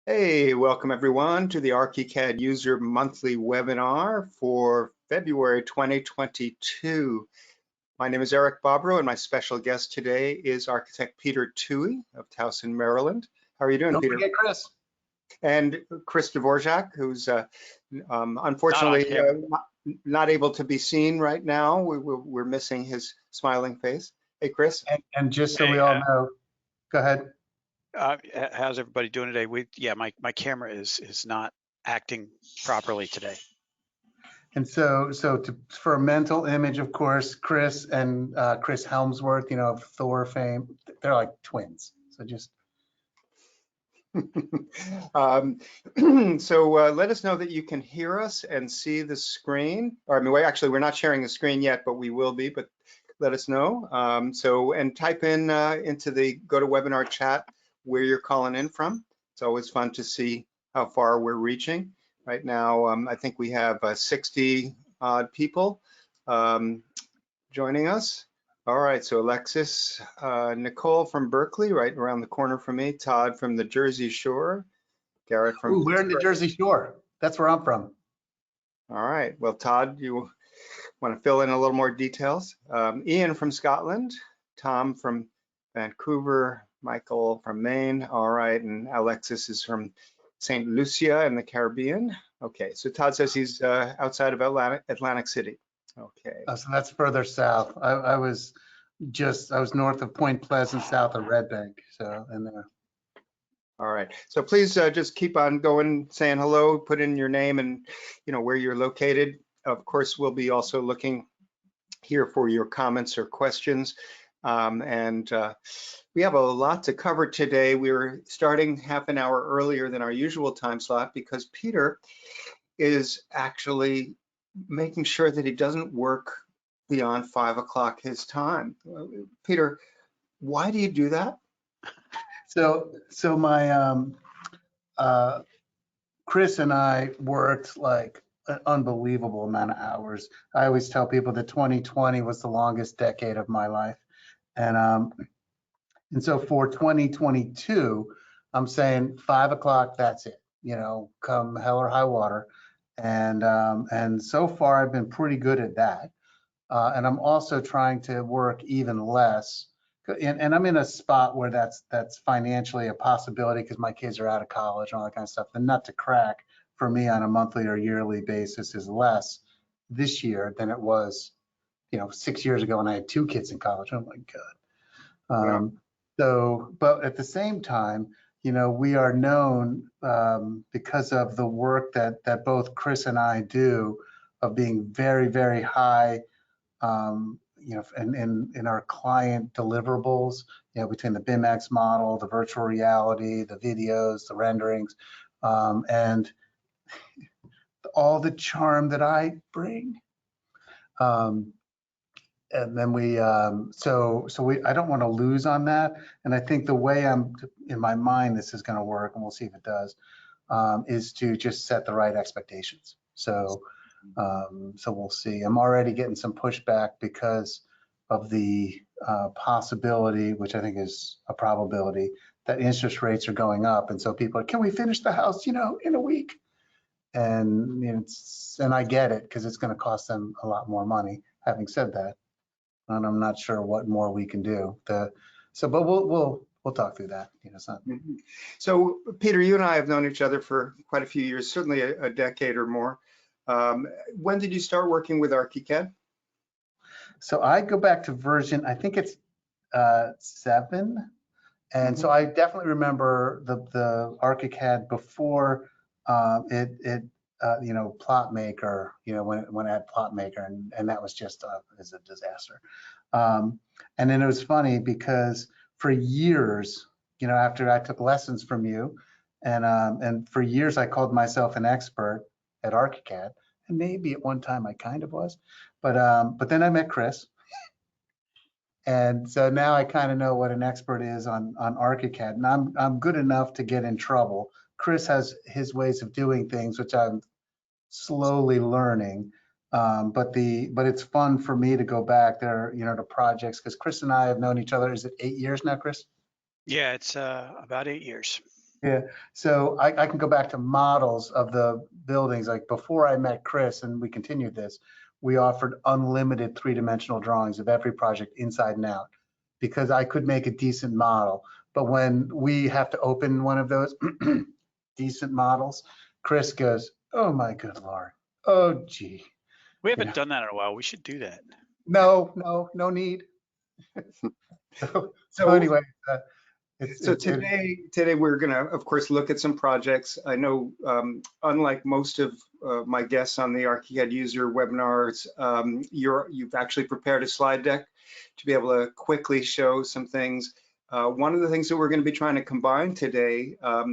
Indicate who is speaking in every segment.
Speaker 1: Hey, welcome everyone to the Archicad User Monthly Webinar for February 2022. My name is Eric Bobrow, and my special guest today is Architect Peter Twohy of Towson, Maryland. How are you doing,
Speaker 2: Don't
Speaker 1: Peter?
Speaker 2: forget Chris.
Speaker 1: And Chris Dvorak, who's unfortunately not able to be seen right now. We're missing his smiling face. Hey, Chris.
Speaker 2: And just so we all know, go ahead.
Speaker 3: How's everybody doing today? My camera is not acting properly today.
Speaker 2: And so for a mental image, of course, Chris and Chris Helmsworth, of Thor fame, they're like twins. So just.
Speaker 1: So let us know that you can hear us and see the screen. Or I mean, we're not sharing the screen yet, but we will be. But let us know. And type in into the GoToWebinar chat where you're calling in from. It's always fun to see how far we're reaching. Right now, I think we have 60 odd people joining us. All right, so Alexis, Nicole from Berkeley, right around the corner from me, Todd from the Jersey Shore, Garrett from...
Speaker 2: Ooh, we're in the Jersey Shore. That's where I'm from.
Speaker 1: All right, well, Todd, you want to fill in a little more details? Ian from Scotland, Tom from Vancouver, Michael from Maine, all right, and Alexis is from St. Lucia in the Caribbean. Okay, so Todd says he's outside of Atlantic City. Okay.
Speaker 2: So that's further south. I was north of Point Pleasant, south of Red Bank, so in there.
Speaker 1: All right, so please just keep on going, saying hello, put in your name and where you're located. Of course, we'll be also looking here for your comments or questions. We have a lot to cover today. We're starting half an hour earlier than our usual time slot because Peter is actually making sure that he doesn't work beyond 5 o'clock his time. Peter, why do you do that?
Speaker 2: So my Chris and I worked like an unbelievable amount of hours. I always tell people that 2020 was the longest decade of my life, and so for 2022, I'm saying 5 o'clock. That's it. Come hell or high water, and so far I've been pretty good at that. And I'm also trying to work even less. And I'm in a spot where that's financially a possibility because my kids are out of college and all that kind of stuff. The nut to crack for me on a monthly or yearly basis is less this year than it was, 6 years ago when I had 2 kids in college. Oh my God. But at the same time, we are known because of the work that both Chris and I do of being very, very high in our client deliverables, between the BIMX model, the virtual reality, the videos, the renderings, and all the charm that I bring. And then I don't want to lose on that. And I think the way in my mind this is going to work, and we'll see if it does, is to just set the right expectations. So we'll see. I'm already getting some pushback because of the possibility, which I think is a probability, that interest rates are going up. And so people are, can we finish the house, in a week? And I get it because it's going to cost them a lot more money. Having said that, and I'm not sure what more we can do. But we'll talk through that.
Speaker 1: So Peter, you and I have known each other for quite a few years, certainly a decade or more. When did you start working with Archicad?
Speaker 2: So I go back to version, I think it's 7. And so I definitely remember the Archicad before Plot Maker, when I had Plot Maker, and that was just is a disaster. And then it was funny because for years, after I took lessons from you, and for years I called myself an expert at Archicad, and maybe at one time I kind of was, but then I met Chris, and so now I kind of know what an expert is on Archicad, and I'm good enough to get in trouble. Chris has his ways of doing things, which I'm slowly learning, but it's fun for me to go back there, to projects, because Chris and I have known each other. Is it 8 years now, Chris?
Speaker 3: Yeah, it's about 8 years.
Speaker 2: Yeah, so I can go back to models of the buildings. Like before I met Chris and we continued this, we offered unlimited 3-dimensional drawings of every project inside and out because I could make a decent model. But when we have to open one of those decent models, Chris goes, "Oh my good Lord. Oh gee."
Speaker 3: We
Speaker 2: You
Speaker 3: haven't
Speaker 2: know,
Speaker 3: done that in a while. We should do that.
Speaker 2: no need. So
Speaker 1: So
Speaker 2: anyway,
Speaker 1: So today we're going to, of course, look at some projects. I know, unlike most of my guests on the Archicad user webinars, you've actually prepared a slide deck to be able to quickly show some things. One of the things that we're going to be trying to combine today, of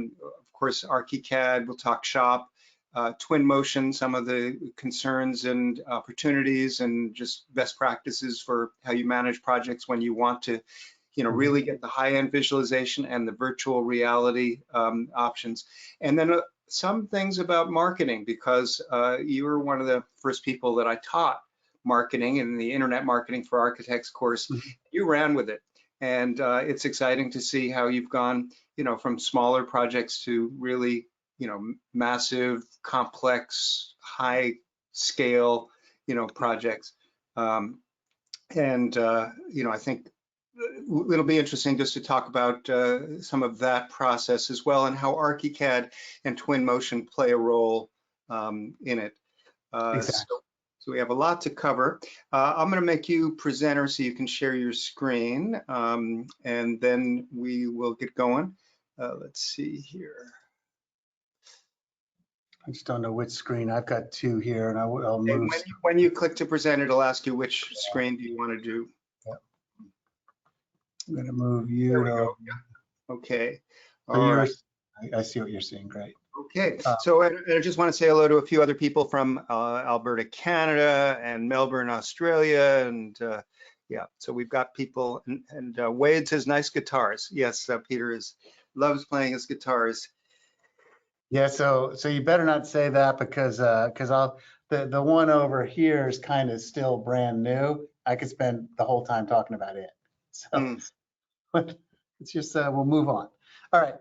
Speaker 1: course, Archicad, we'll talk shop, Twinmotion, some of the concerns and opportunities and just best practices for how you manage projects when you want to really get the high-end visualization and the virtual reality options. And then some things about marketing, because you were one of the first people that I taught marketing in the internet marketing for architects course. You ran with it. And it's exciting to see how you've gone, from smaller projects to really, massive, complex, high scale, projects. I think it'll be interesting just to talk about some of that process as well and how Archicad and Twinmotion play a role in it.
Speaker 2: exactly.
Speaker 1: So we have a lot to cover. I'm going to make you presenter so you can share your screen, and then we will get going. Let's see here.
Speaker 2: I just don't know which screen. I've got two here, and I'll move.
Speaker 1: When you click to present, it'll ask you which screen do you want to do.
Speaker 2: I'm going to move you.
Speaker 1: There we go. Yeah. Okay.
Speaker 2: So
Speaker 1: All right.
Speaker 2: I see what you're seeing. Great.
Speaker 1: Okay. So I just want to say hello to a few other people from Alberta, Canada, and Melbourne, Australia, and yeah. So we've got people, and Wade says nice guitars. Yes, Peter loves playing his guitars.
Speaker 2: Yeah. So you better not say that because the one over here is kind of still brand new. I could spend the whole time talking about it. So it's just we'll move on. All right.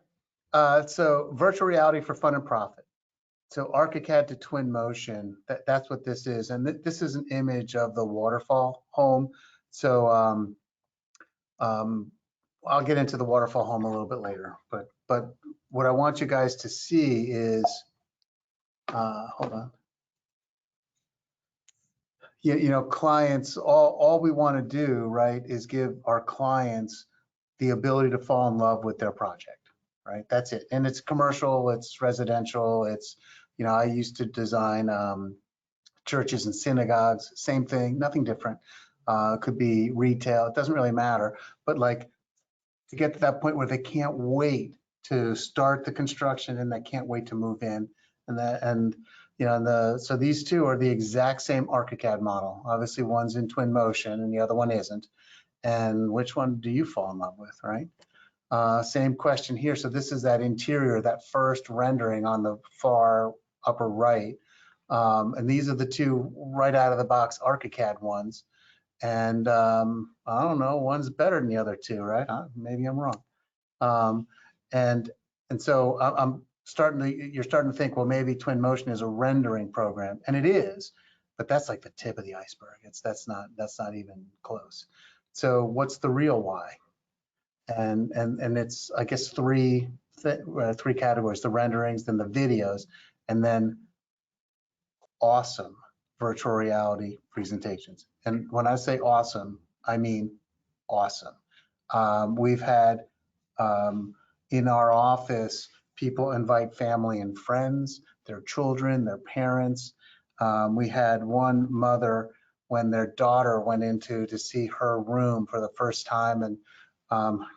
Speaker 2: So virtual reality for fun and profit. So Archicad to Twinmotion, that's what this is. And this is an image of the waterfall home. So I'll get into the waterfall home a little bit later. But what I want you guys to see is, hold on. Clients, all we want to do, right, is give our clients the ability to fall in love with their project, right? That's it. And it's commercial, it's residential, it's, I used to design churches and synagogues, same thing, nothing different. Could be retail, it doesn't really matter. But like to get to that point where they can't wait to start the construction and they can't wait to move in, so these two are the exact same Archicad model. Obviously, one's in Twinmotion and the other one isn't. And which one do you fall in love with, right? Same question here. So this is that interior, that first rendering on the far upper right. And these are the two right out of the box Archicad ones. And I don't know, one's better than the other two, right? Maybe I'm wrong. And so you're starting to think, well, maybe Twinmotion is a rendering program, and it is, but that's like the tip of the iceberg. That's not even close. So what's the real why? And it's, I guess, three categories: the renderings, then the videos, and then awesome virtual reality presentations. And when I say awesome, I mean awesome. We've had in our office, people invite family and friends, their children, their parents. We had one mother when their daughter went into to see her room for the first time, and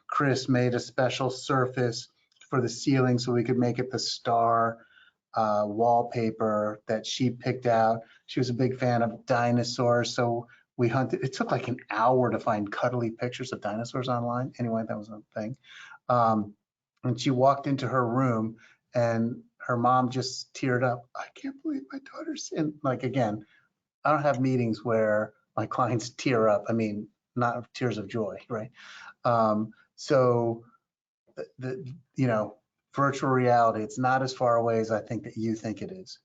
Speaker 2: Chris made a special surface for the ceiling so we could make it the star wallpaper that she picked out. She was a big fan of dinosaurs, so we hunted. It took like an hour to find cuddly pictures of dinosaurs online. Anyway, that was a thing. And she walked into her room and her mom just teared up. I can't believe my daughter's in. Like, again, I don't have meetings where my clients tear up. I mean, not tears of joy, right? So virtual reality. It's not as far away as I think that you think it is.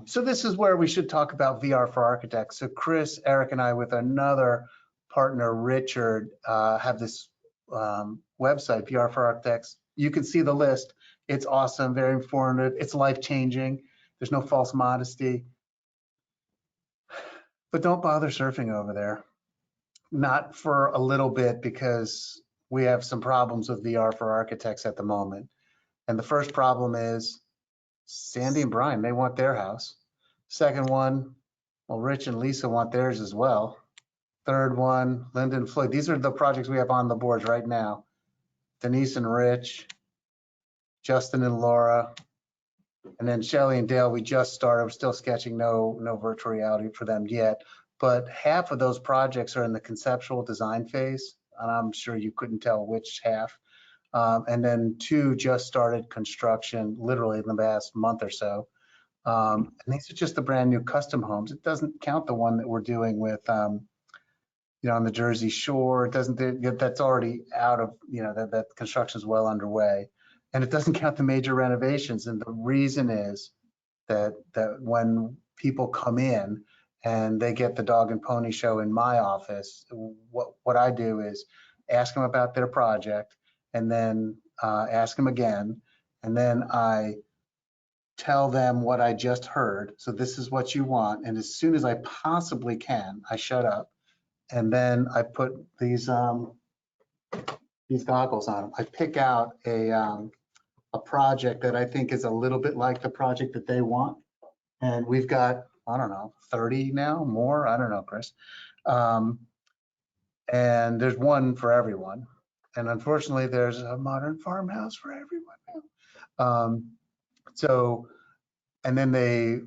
Speaker 2: So this is where we should talk about VR for architects. So Chris, Eric, and I, with another partner, Richard, have this website, VR for Architects. You can see the list. It's awesome, very informative. It's life-changing. There's no false modesty. But don't bother surfing over there. Not for a little bit, because we have some problems with VR for architects at the moment. And the first problem is Sandy and Brian, they want their house. Second one, well, Rich and Lisa want theirs as well. Third one, Linda and Floyd. These are the projects we have on the boards right now. Denise and Rich, Justin and Laura, and then Shelly and Dale, we just started. We're still sketching, no virtual reality for them yet. But half of those projects are in the conceptual design phase, and I'm sure you couldn't tell which half. And then 2 just started construction literally in the past month or so. And these are just the brand new custom homes. It doesn't count the one that we're doing with, on the Jersey Shore. It doesn't, that's already out of, that construction is well underway. And it doesn't count the major renovations. And the reason is that when people come in and they get the dog and pony show in my office, what I do is ask them about their project, and then ask them again, and then I tell them what I just heard. So this is what you want. And as soon as I possibly can, I shut up, and then I put these goggles on them. I pick out a project that I think is a little bit like the project that they want. And we've got, I don't know, 30 now, more, I don't know, Chris. And there's one for everyone. And unfortunately, there's a modern farmhouse for everyone now. And then they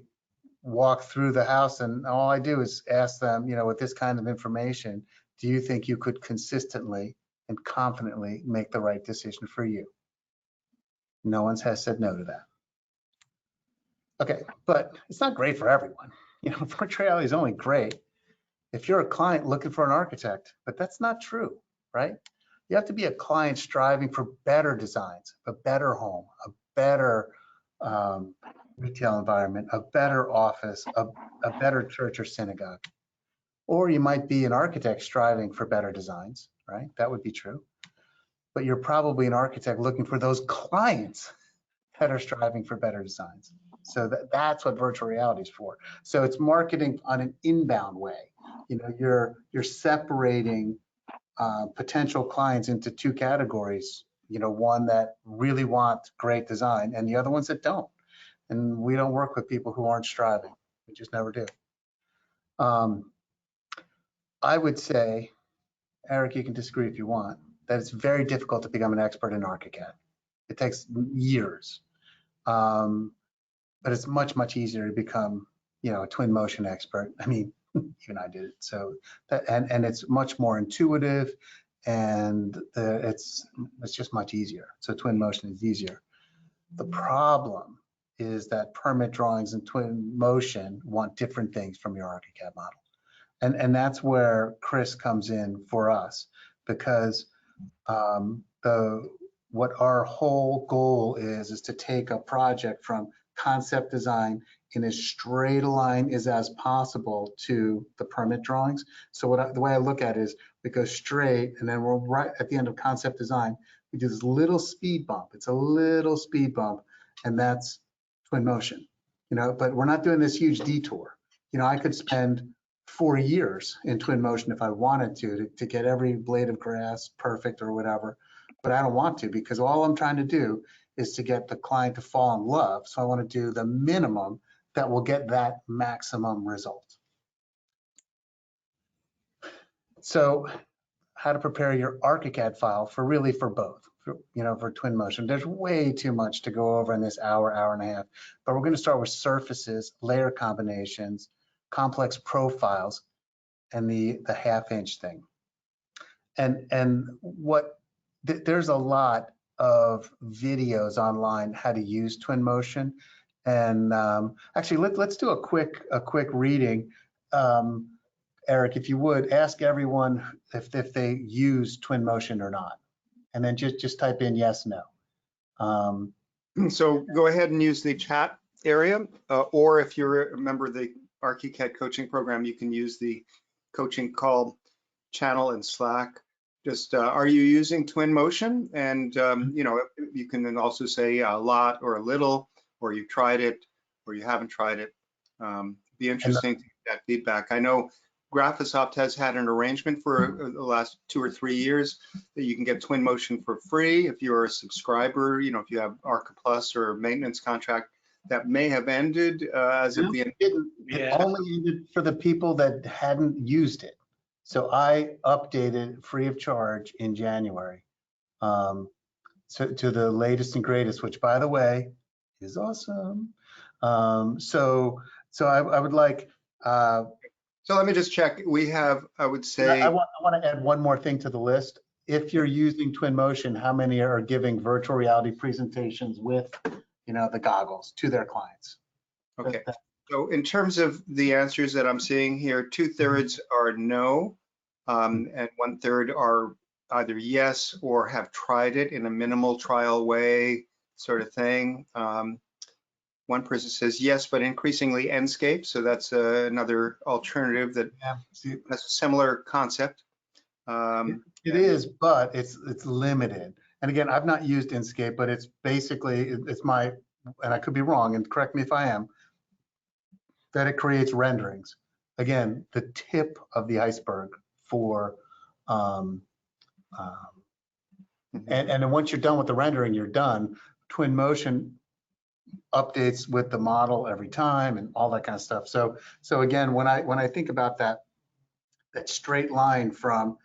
Speaker 2: walk through the house, and all I do is ask them, with this kind of information, do you think you could consistently and confidently make the right decision for you? No one has said no to that. Okay, but it's not great for everyone. Virtual reality is only great if you're a client looking for an architect, but that's not true, right? You have to be a client striving for better designs, a better home, a better retail environment, a better office, a better church or synagogue. Or you might be an architect striving for better designs, right? That would be true. But you're probably an architect looking for those clients that are striving for better designs. So that's what virtual reality is for. So it's marketing on an inbound way. You're separating potential clients into 2 categories. One that really want great design, and the other ones that don't. And we don't work with people who aren't striving. We just never do. I would say, Eric, you can disagree if you want, that it's very difficult to become an expert in Archicad. It takes years. But it's much, much easier to become, a Twinmotion expert. I mean, even I did it. So and it's much more intuitive, and it's just much easier. So Twinmotion is easier. The problem is that permit drawings and Twinmotion want different things from your Archicad model. And that's where Chris comes in for us, because what our whole goal is to take a project from concept design in as straight a line as possible to the permit drawings. So the way I look at it is we go straight, and then we're right at the end of concept design. We do this little speed bump. It's a little speed bump, and that's Twinmotion. But we're not doing this huge detour. I could spend 4 years in Twinmotion if I wanted to get every blade of grass perfect or whatever. But I don't want to, because all I'm trying to do is to get the client to fall in love. So I want to do the minimum that will get that maximum result. So how to prepare your Archicad file for both, for Twinmotion. There's way too much to go over in this hour and a half, but we're going to start with surfaces, layer combinations, complex profiles, and the half-inch thing. And there's a lot of videos online how to use Twinmotion, and actually let's do a quick reading. Eric, if you would, ask everyone if they use Twinmotion or not, and then just type in yes, no.
Speaker 1: So go ahead and use the chat area, or if you're a member of the Archicad coaching program, you can use the coaching call channel in Slack. Just are you using Twinmotion? And you know, you can then also say a lot or a little, or you tried it, or you haven't tried it. Be interesting to get that feedback. I know Graphisoft has had an arrangement for the last 2 or 3 years that you can get Twinmotion for free if you're a subscriber. You know, if you have Arca Plus or maintenance contract, that may have ended as of the end.
Speaker 2: It only ended for the people that hadn't used it. So I updated free of charge in January to the latest and greatest, which, by the way, is awesome. So I would like.
Speaker 1: So let me just check. We have, I would say,
Speaker 2: I want to add one more thing to the list. If you're using Twinmotion, how many are giving virtual reality presentations with, you know, the goggles to their clients?
Speaker 1: okay. So in terms of the answers that I'm seeing here, 2/3 are no, and 1/3 are either yes or have tried it in a minimal trial way, sort of thing. One person says yes, but increasingly Enscape. So that's another alternative that has a similar concept.
Speaker 2: It is, but it's limited. And again, I've not used Enscape, but it's basically, it's my, and I could be wrong, and correct me if I am, that it creates renderings. Again, the tip of the iceberg for, and then once you're done with the rendering, you're done. Twinmotion updates with the model every time and all that kind of stuff. So again, when I think about that straight line from,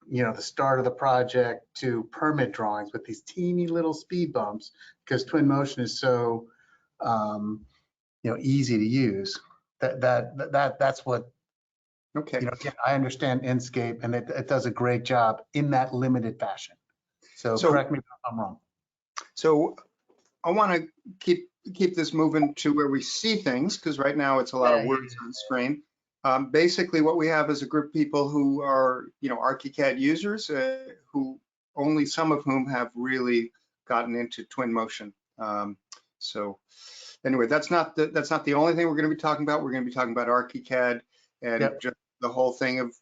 Speaker 2: you know, the start of the project to permit drawings with these teeny little speed bumps, because Twinmotion is so, you know, easy to use. That's what.
Speaker 1: Okay.
Speaker 2: You know, again, I understand Enscape, and it does a great job in that limited fashion. So correct me if I'm wrong.
Speaker 1: So I want to keep this moving to where we see things, because right now it's a lot of words on the screen. Basically, what we have is a group of people who are, you know, Archicad users, who only some of whom have really gotten into Twinmotion. So anyway, that's not the only thing we're going to be talking about. We're going to be talking about Archicad and just the whole thing of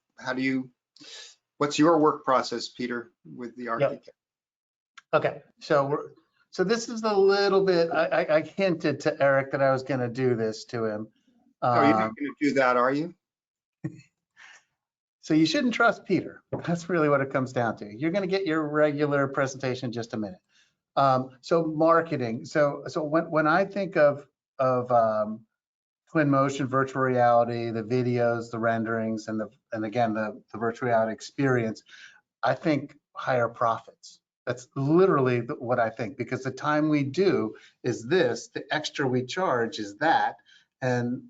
Speaker 1: what's your work process, Peter, with the Archicad?
Speaker 2: Okay, so this is a little bit, I hinted to Eric that I was going to do this to him.
Speaker 1: Oh, you're not going to do that, are you?
Speaker 2: So you shouldn't trust Peter. That's really what it comes down to. You're going to get your regular presentation in just a minute. So marketing. So when I think of Twinmotion, virtual reality, the videos, the renderings, and again the virtual reality experience, I think higher profits. That's literally what I think, because the time we do is this, the extra we charge is that, and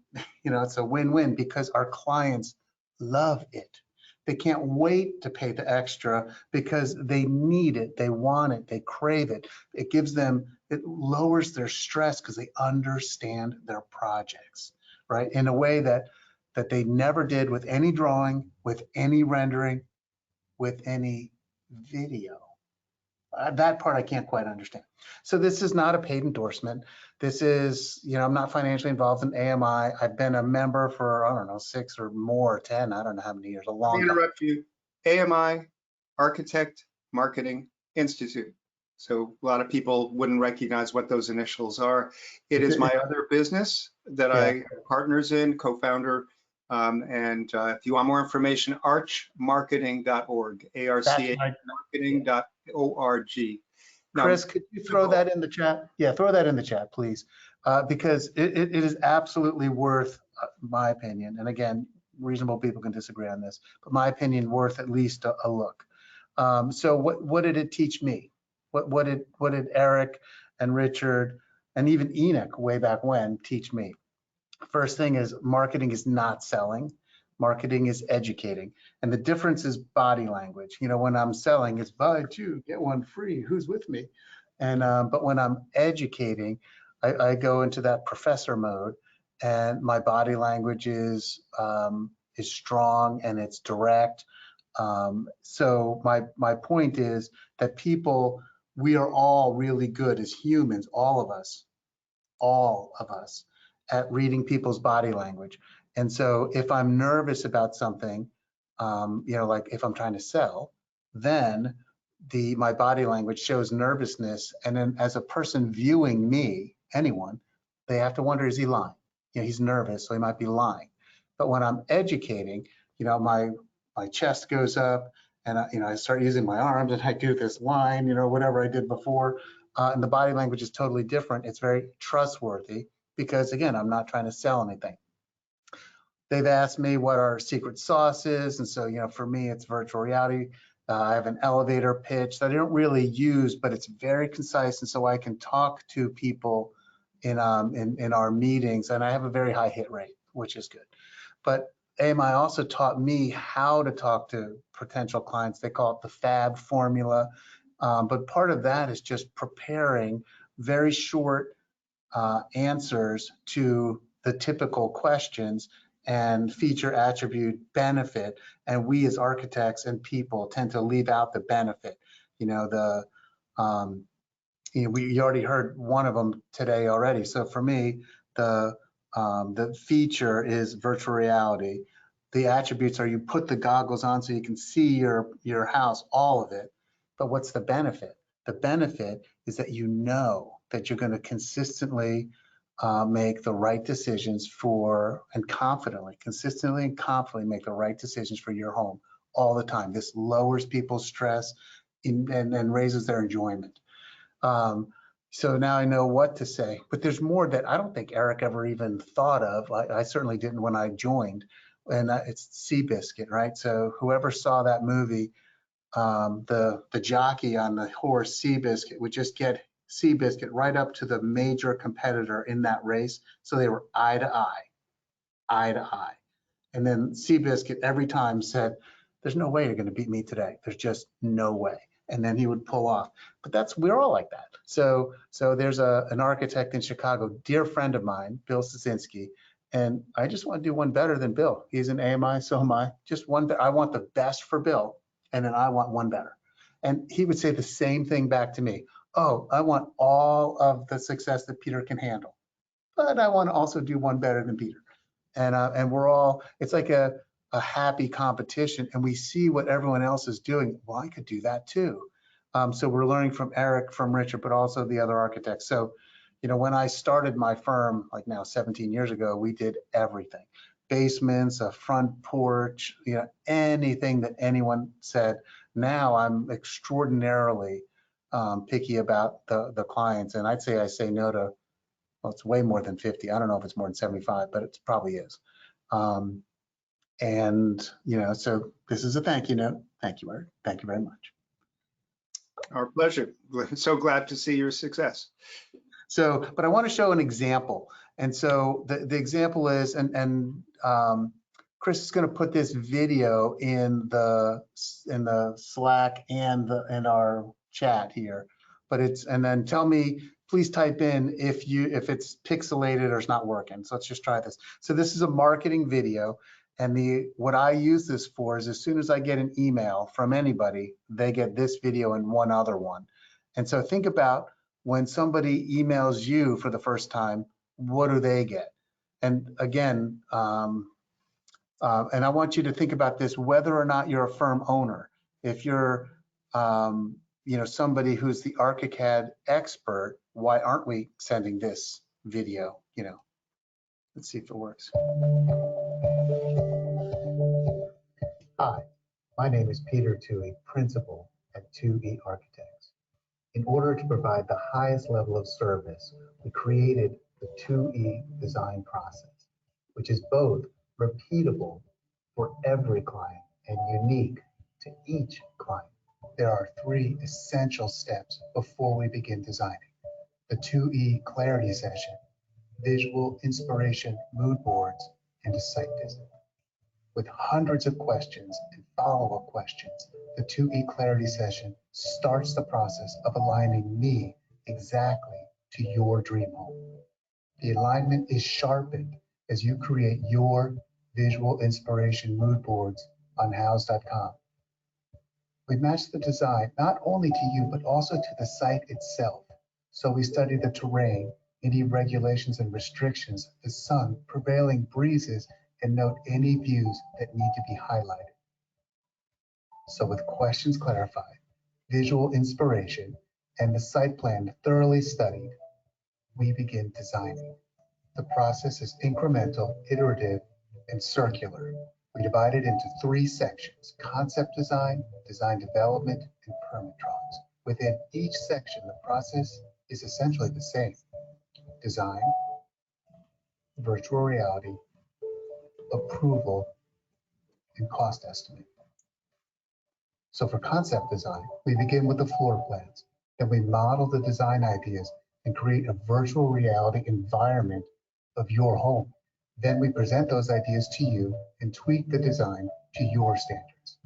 Speaker 2: you know, it's a win-win because our clients love it. They can't wait to pay the extra because they need it, they want it, they crave it. It gives them, it lowers their stress because they understand their projects, right? In a way that they never did with any drawing, with any rendering, with any video. That part I can't quite understand. So this is not a paid endorsement. This is, you know, I'm not financially involved in AMI. I've been a member for, I don't know, 6 or more, 10, I don't know how many years, a long time.
Speaker 1: Interrupt you. AMI, Architect Marketing Institute. So a lot of people wouldn't recognize what those initials are. It is my other business that I have partners in, co-founder. And if you want more information, archmarketing.org, archmarketing.org.
Speaker 2: Chris, could you throw that in the chat? Yeah, throw that in the chat, please, because it is absolutely worth, my opinion, and again, reasonable people can disagree on this, but my opinion, worth at least a look. So what did it teach me? What did Eric and Richard and even Enoch way back when teach me? First thing is, marketing is not selling. Marketing is educating. And the difference is body language. You know, when I'm selling, it's buy 2, get 1 free. Who's with me? And but when I'm educating, I go into that professor mode, and my body language is strong and it's direct. So my point is that people we are all really good as humans, all of us, at reading people's body language. And so if I'm nervous about something, like if I'm trying to sell, then my body language shows nervousness. And then as a person viewing me, anyone, they have to wonder, is he lying? He's nervous, so he might be lying. But when I'm educating, my chest goes up, and I start using my arms, and I do this line, whatever I did before, and the body language is totally different. It's very trustworthy because, again, I'm not trying to sell anything. They've asked me what our secret sauce is, and so for me, it's virtual reality. I have an elevator pitch that I don't really use, but it's very concise, and so I can talk to people in our meetings, and I have a very high hit rate, which is good. But AMI also taught me how to talk to potential clients. They call it the FAB formula. But part of that is just preparing very short answers to the typical questions and feature, attribute, benefit. And we as architects and people tend to leave out the benefit. We already heard one of them today already. So for me, the feature is virtual reality. The attributes are you put the goggles on so you can see your house, all of it. But what's the benefit? The benefit is that that you're going to consistently make the right decisions consistently and confidently make the right decisions for your home all the time. This lowers people's stress and raises their enjoyment. So now I know what to say, but there's more that I don't think Eric ever even thought of. I certainly didn't when I joined, and it's Seabiscuit, right? So whoever saw that movie, the jockey on the horse Seabiscuit would just get Seabiscuit right up to the major competitor in that race. So they were eye to eye. And then Seabiscuit every time said, there's no way you're going to beat me today. There's just no way. And then he would pull off. But we're all like that. So there's an architect in Chicago, dear friend of mine, Bill Szynski, and I just want to do one better than Bill. He's an AMI, so am I. Just one. I want the best for Bill, and then I want one better. And he would say the same thing back to me. Oh, I want all of the success that Peter can handle, but I want to also do one better than Peter. And we're all. It's like a happy competition, and we see what everyone else is doing. Well, I could do that too. So we're learning from Eric, from Richard, but also the other architects. So, when I started my firm, like now 17 years ago, we did everything. Basements, a front porch, anything that anyone said. Now I'm extraordinarily picky about the clients, and I'd say I say no to, well, it's way more than 50. I don't know if it's more than 75, but it probably is. So this is a thank you note. Thank you, Eric. Thank you very much.
Speaker 1: Our pleasure. So glad to see your success.
Speaker 2: So, but I want to show an example. And so the example is, Chris is going to put this video in the Slack and in our chat here. But and then tell me, please type in if it's pixelated or it's not working. So let's just try this. So this is a marketing video. And what I use this for is as soon as I get an email from anybody, they get this video and one other one. And so think about when somebody emails you for the first time, what do they get? And again, and I want you to think about this, whether or not you're a firm owner. If you're somebody who's the Archicad expert, why aren't we sending this video? Let's see if it works. Hi, my name is Peter Twohy, principal at 2E Architects. In order to provide the highest level of service, we created the 2E design process, which is both repeatable for every client and unique to each client. There are 3 essential steps before we begin designing: the 2E clarity session, visual inspiration mood boards, and a site visit. With hundreds of questions and follow-up questions, the 2E clarity session starts the process of aligning me exactly to your dream home. The alignment is sharpened as you create your visual inspiration mood boards on house.com. We match the design not only to you, but also to the site itself. So we study the terrain, any regulations and restrictions, the sun, prevailing breezes, and note any views that need to be highlighted. So with questions clarified, visual inspiration, and the site plan thoroughly studied, we begin designing. The process is incremental, iterative, and circular. We divide it into 3 sections: concept design, design development, and permit drawings. Within each section, the process is essentially the same: design, virtual reality, approval, and cost estimate. So for concept design, we begin with the floor plans. Then we model the design ideas and create a virtual reality environment of your home. Then we present those ideas to you and tweak the design to your standards.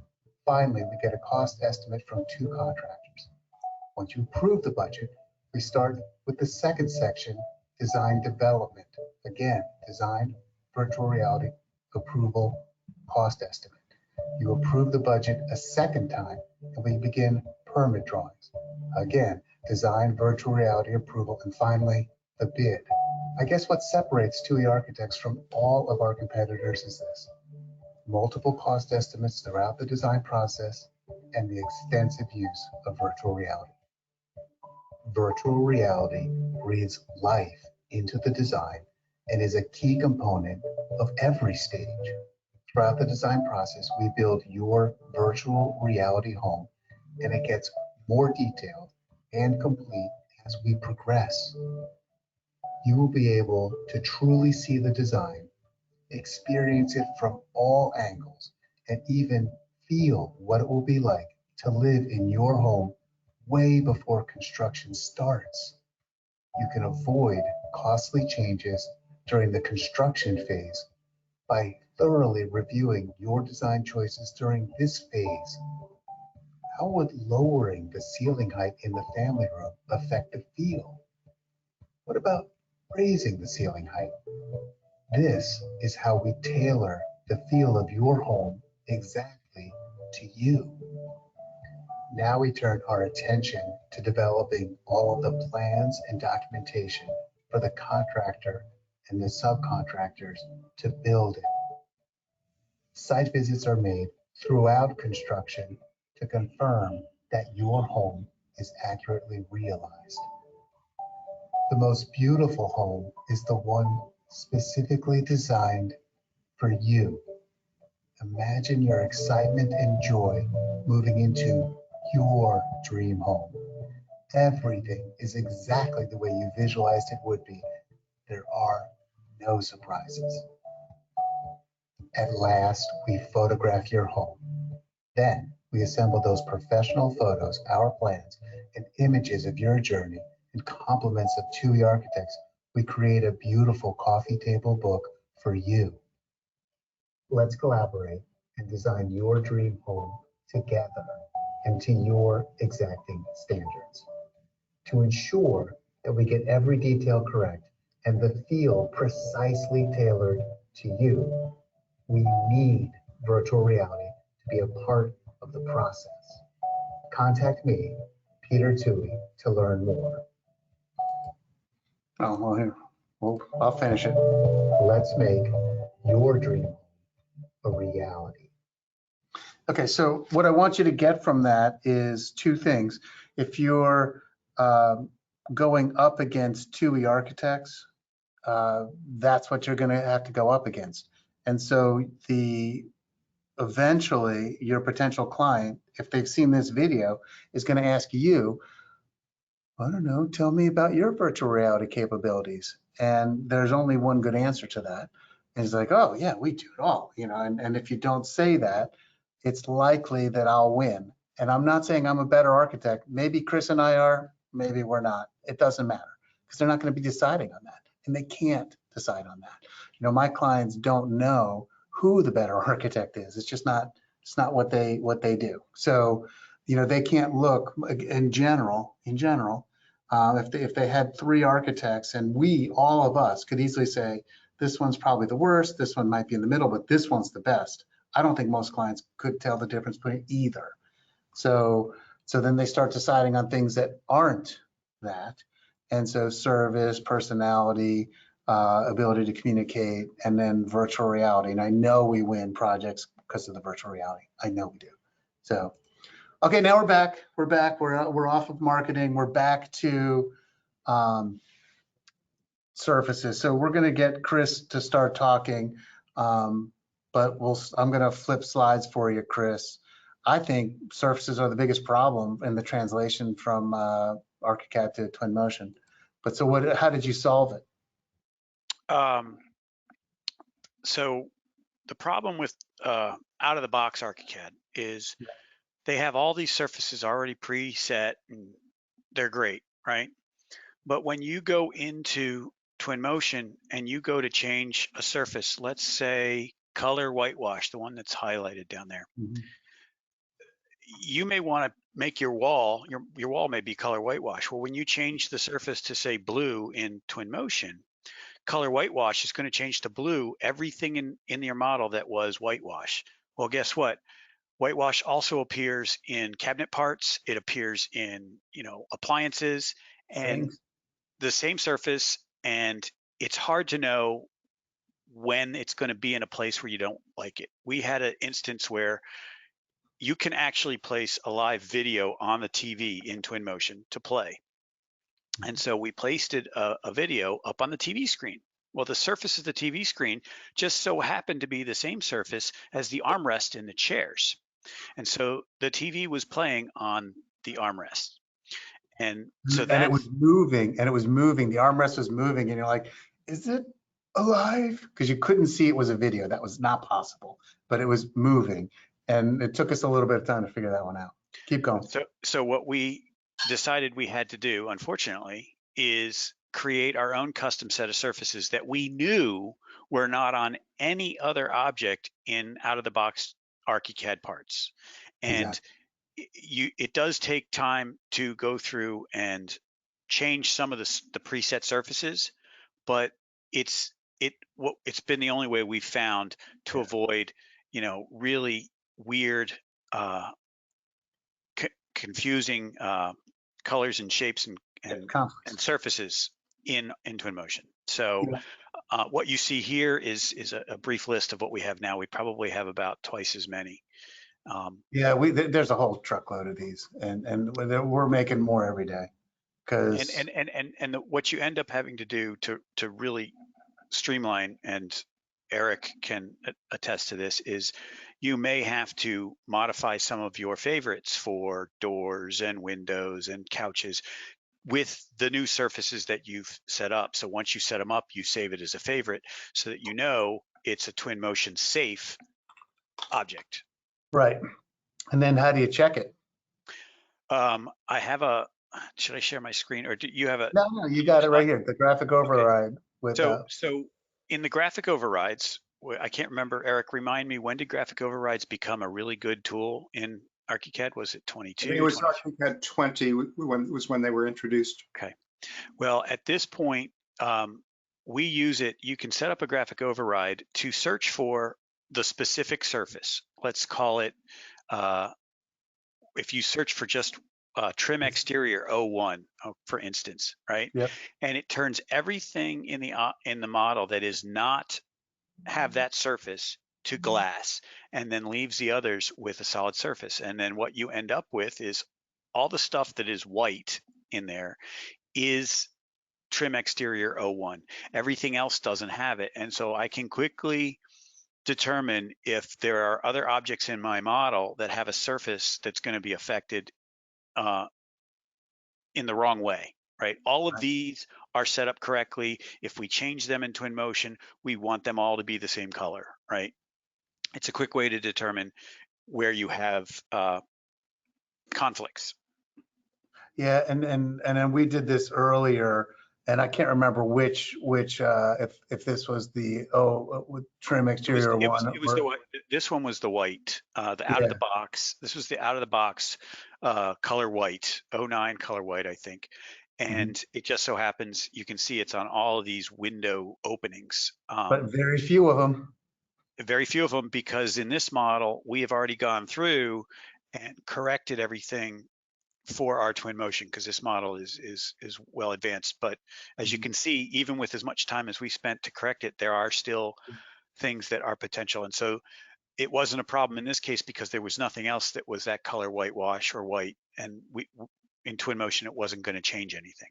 Speaker 2: Finally, we get a cost estimate from 2 contractors. Once you approve the budget, we start with the second section, design development. Again, design, virtual reality, approval, cost estimate. You approve the budget a second time, and we begin permit drawings. Again, design, virtual reality, approval, and finally, the bid. I guess what separates Twohy Architects from all of our competitors is this: multiple cost estimates throughout the design process and the extensive use of virtual reality. Virtual reality breathes life into the design and is a key component of every stage. Throughout the design process, we build your virtual reality home, and it gets more detailed and complete as we progress. You will be able to truly see the design, experience it from all angles, and even feel what it will be like to live in your home way before construction starts. You can avoid costly changes during the construction phase by thoroughly reviewing your design choices during this phase. How would lowering the ceiling height in the family room affect the feel? What about raising the ceiling height? This is how we tailor the feel of your home exactly to you. Now we turn our attention to developing all of the plans and documentation for the contractor and the subcontractors to build it. Site visits are made throughout construction to confirm that your home is accurately realized. The most beautiful home is the one specifically designed for you. Imagine your excitement and joy moving into your dream home. Everything is exactly the way you visualized it would be. There are no surprises. At last, we photograph your home. Then we assemble those professional photos, our plans, and images of your journey and compliments of Twohy Architects. We create a beautiful coffee table book for you. Let's collaborate and design your dream home together and to your exacting standards. To ensure that we get every detail correct and the feel precisely tailored to you, we need virtual reality to be a part of the process. Contact me, Peter Twohy, to learn more. Oh, well, here, I'll finish it. Let's make your dream a reality. Okay, so what I want you to get from that is 2 things. If you're going up against Twohy Architects, that's what you're going to have to go up against. And so eventually your potential client, if they've seen this video, is going to ask you, I don't know, tell me about your virtual reality capabilities. And there's only one good answer to that. And it's like, oh yeah, we do it all, you know, and if you don't say that, it's likely that I'll win. And I'm not saying I'm a better architect. Maybe Chris and I are, maybe we're not. It doesn't matter because they're not going to be deciding on that. And they can't decide on that. You know, my clients don't know who the better architect is. It's just not, it's not what they do. So, you know, they can't look in general, if they had 3 architects and all of us could easily say, this one's probably the worst, this one might be in the middle, but this one's the best. I don't think most clients could tell the difference between either. So then they start deciding on things that aren't that. And so service, personality, ability to communicate, and then virtual reality. And I know we win projects because of the virtual reality. I know we do. So, okay, now we're back. We're back. We're off of marketing. We're back to surfaces. So we're going to get Chris to start talking, but I'm going to flip slides for you, Chris. I think surfaces are the biggest problem in the translation from Archicad to Twinmotion. But so how did you solve it?
Speaker 3: So the problem with out of the box Archicad is they have all these surfaces already preset and they're great, right? But when you go into Twinmotion and you go to change a surface, let's say color whitewash, the one that's highlighted down there, you may want to make your wall may be color whitewash. Well, when you change the surface to say blue in Twinmotion, color whitewash is going to change to blue everything in your model that was whitewash. Well, guess what? Whitewash also appears in cabinet parts. It appears in, appliances and the same surface. And it's hard to know when it's going to be in a place where you don't like it. We had an instance where you can actually place a live video on the TV in Twinmotion to play. And so we placed a video up on the TV screen. Well, the surface of the TV screen just so happened to be the same surface as the armrest in the chairs. And so the TV was playing on the armrest. And so
Speaker 2: it was moving, the armrest was moving, and you're like, is it alive? Because you couldn't see it was a video. That was not possible, but it was moving. And it took us a little bit of time to figure that one out. Keep going.
Speaker 3: So what we decided we had to do, unfortunately, is create our own custom set of surfaces that we knew were not on any other object in out-of-the-box Archicad parts. And it does take time to go through and change some of the preset surfaces, but it's been the only way we've found to avoid, really weird, confusing colors and shapes and surfaces in Twinmotion. So what you see here is a brief list of what we have now. We probably have about twice as many.
Speaker 2: There's a whole truckload of these, and we're making more every day.
Speaker 3: And what you end up having to do to really streamline, and Eric can attest to this, is you may have to modify some of your favorites for doors and windows and couches with the new surfaces that you've set up. So once you set them up, you save it as a favorite so that it's a Twinmotion safe object.
Speaker 2: Right. And then how do you check it?
Speaker 3: I have should I share my screen, or do you have a?
Speaker 2: No, you got it right here. The graphic override.
Speaker 3: Okay. So in the graphic overrides, I can't remember, Eric, remind me, when did graphic overrides become a really good tool in Archicad? Was it 22?
Speaker 1: It was Archicad 20 when they were introduced.
Speaker 3: Okay. Well, at this point, we use it. You can set up a graphic override to search for the specific surface. Let's call it, if you search for just trim exterior 01, for instance, right?
Speaker 2: Yep.
Speaker 3: And it turns everything in the model that is not have that surface to glass, and then leaves the others with a solid surface. And then what you end up with is all the stuff that is white in there is trim exterior 01. Everything else doesn't have it. And so I can quickly determine if there are other objects in my model that have a surface that's going to be affected in the wrong way, right? All of these are set up correctly. If we change them in Twinmotion, we want them all to be the same color, right? It's a quick way to determine where you have conflicts.
Speaker 2: Yeah, and then we did this earlier, and I can't remember which if this was the trim exterior one.
Speaker 3: This one was the white, the out of the box. This was the out of the box color white, 09 color white, I think. And it just so happens you can see it's on all of these window openings.
Speaker 2: But very few of them.
Speaker 3: Very few of them, because in this model we have already gone through and corrected everything for our Twinmotion, because this model is well advanced. But as you can see, even with as much time as we spent to correct it, there are still things that are potential. And so it wasn't a problem in this case because there was nothing else that was that color whitewash or white. And in Twinmotion, it wasn't going to change anything.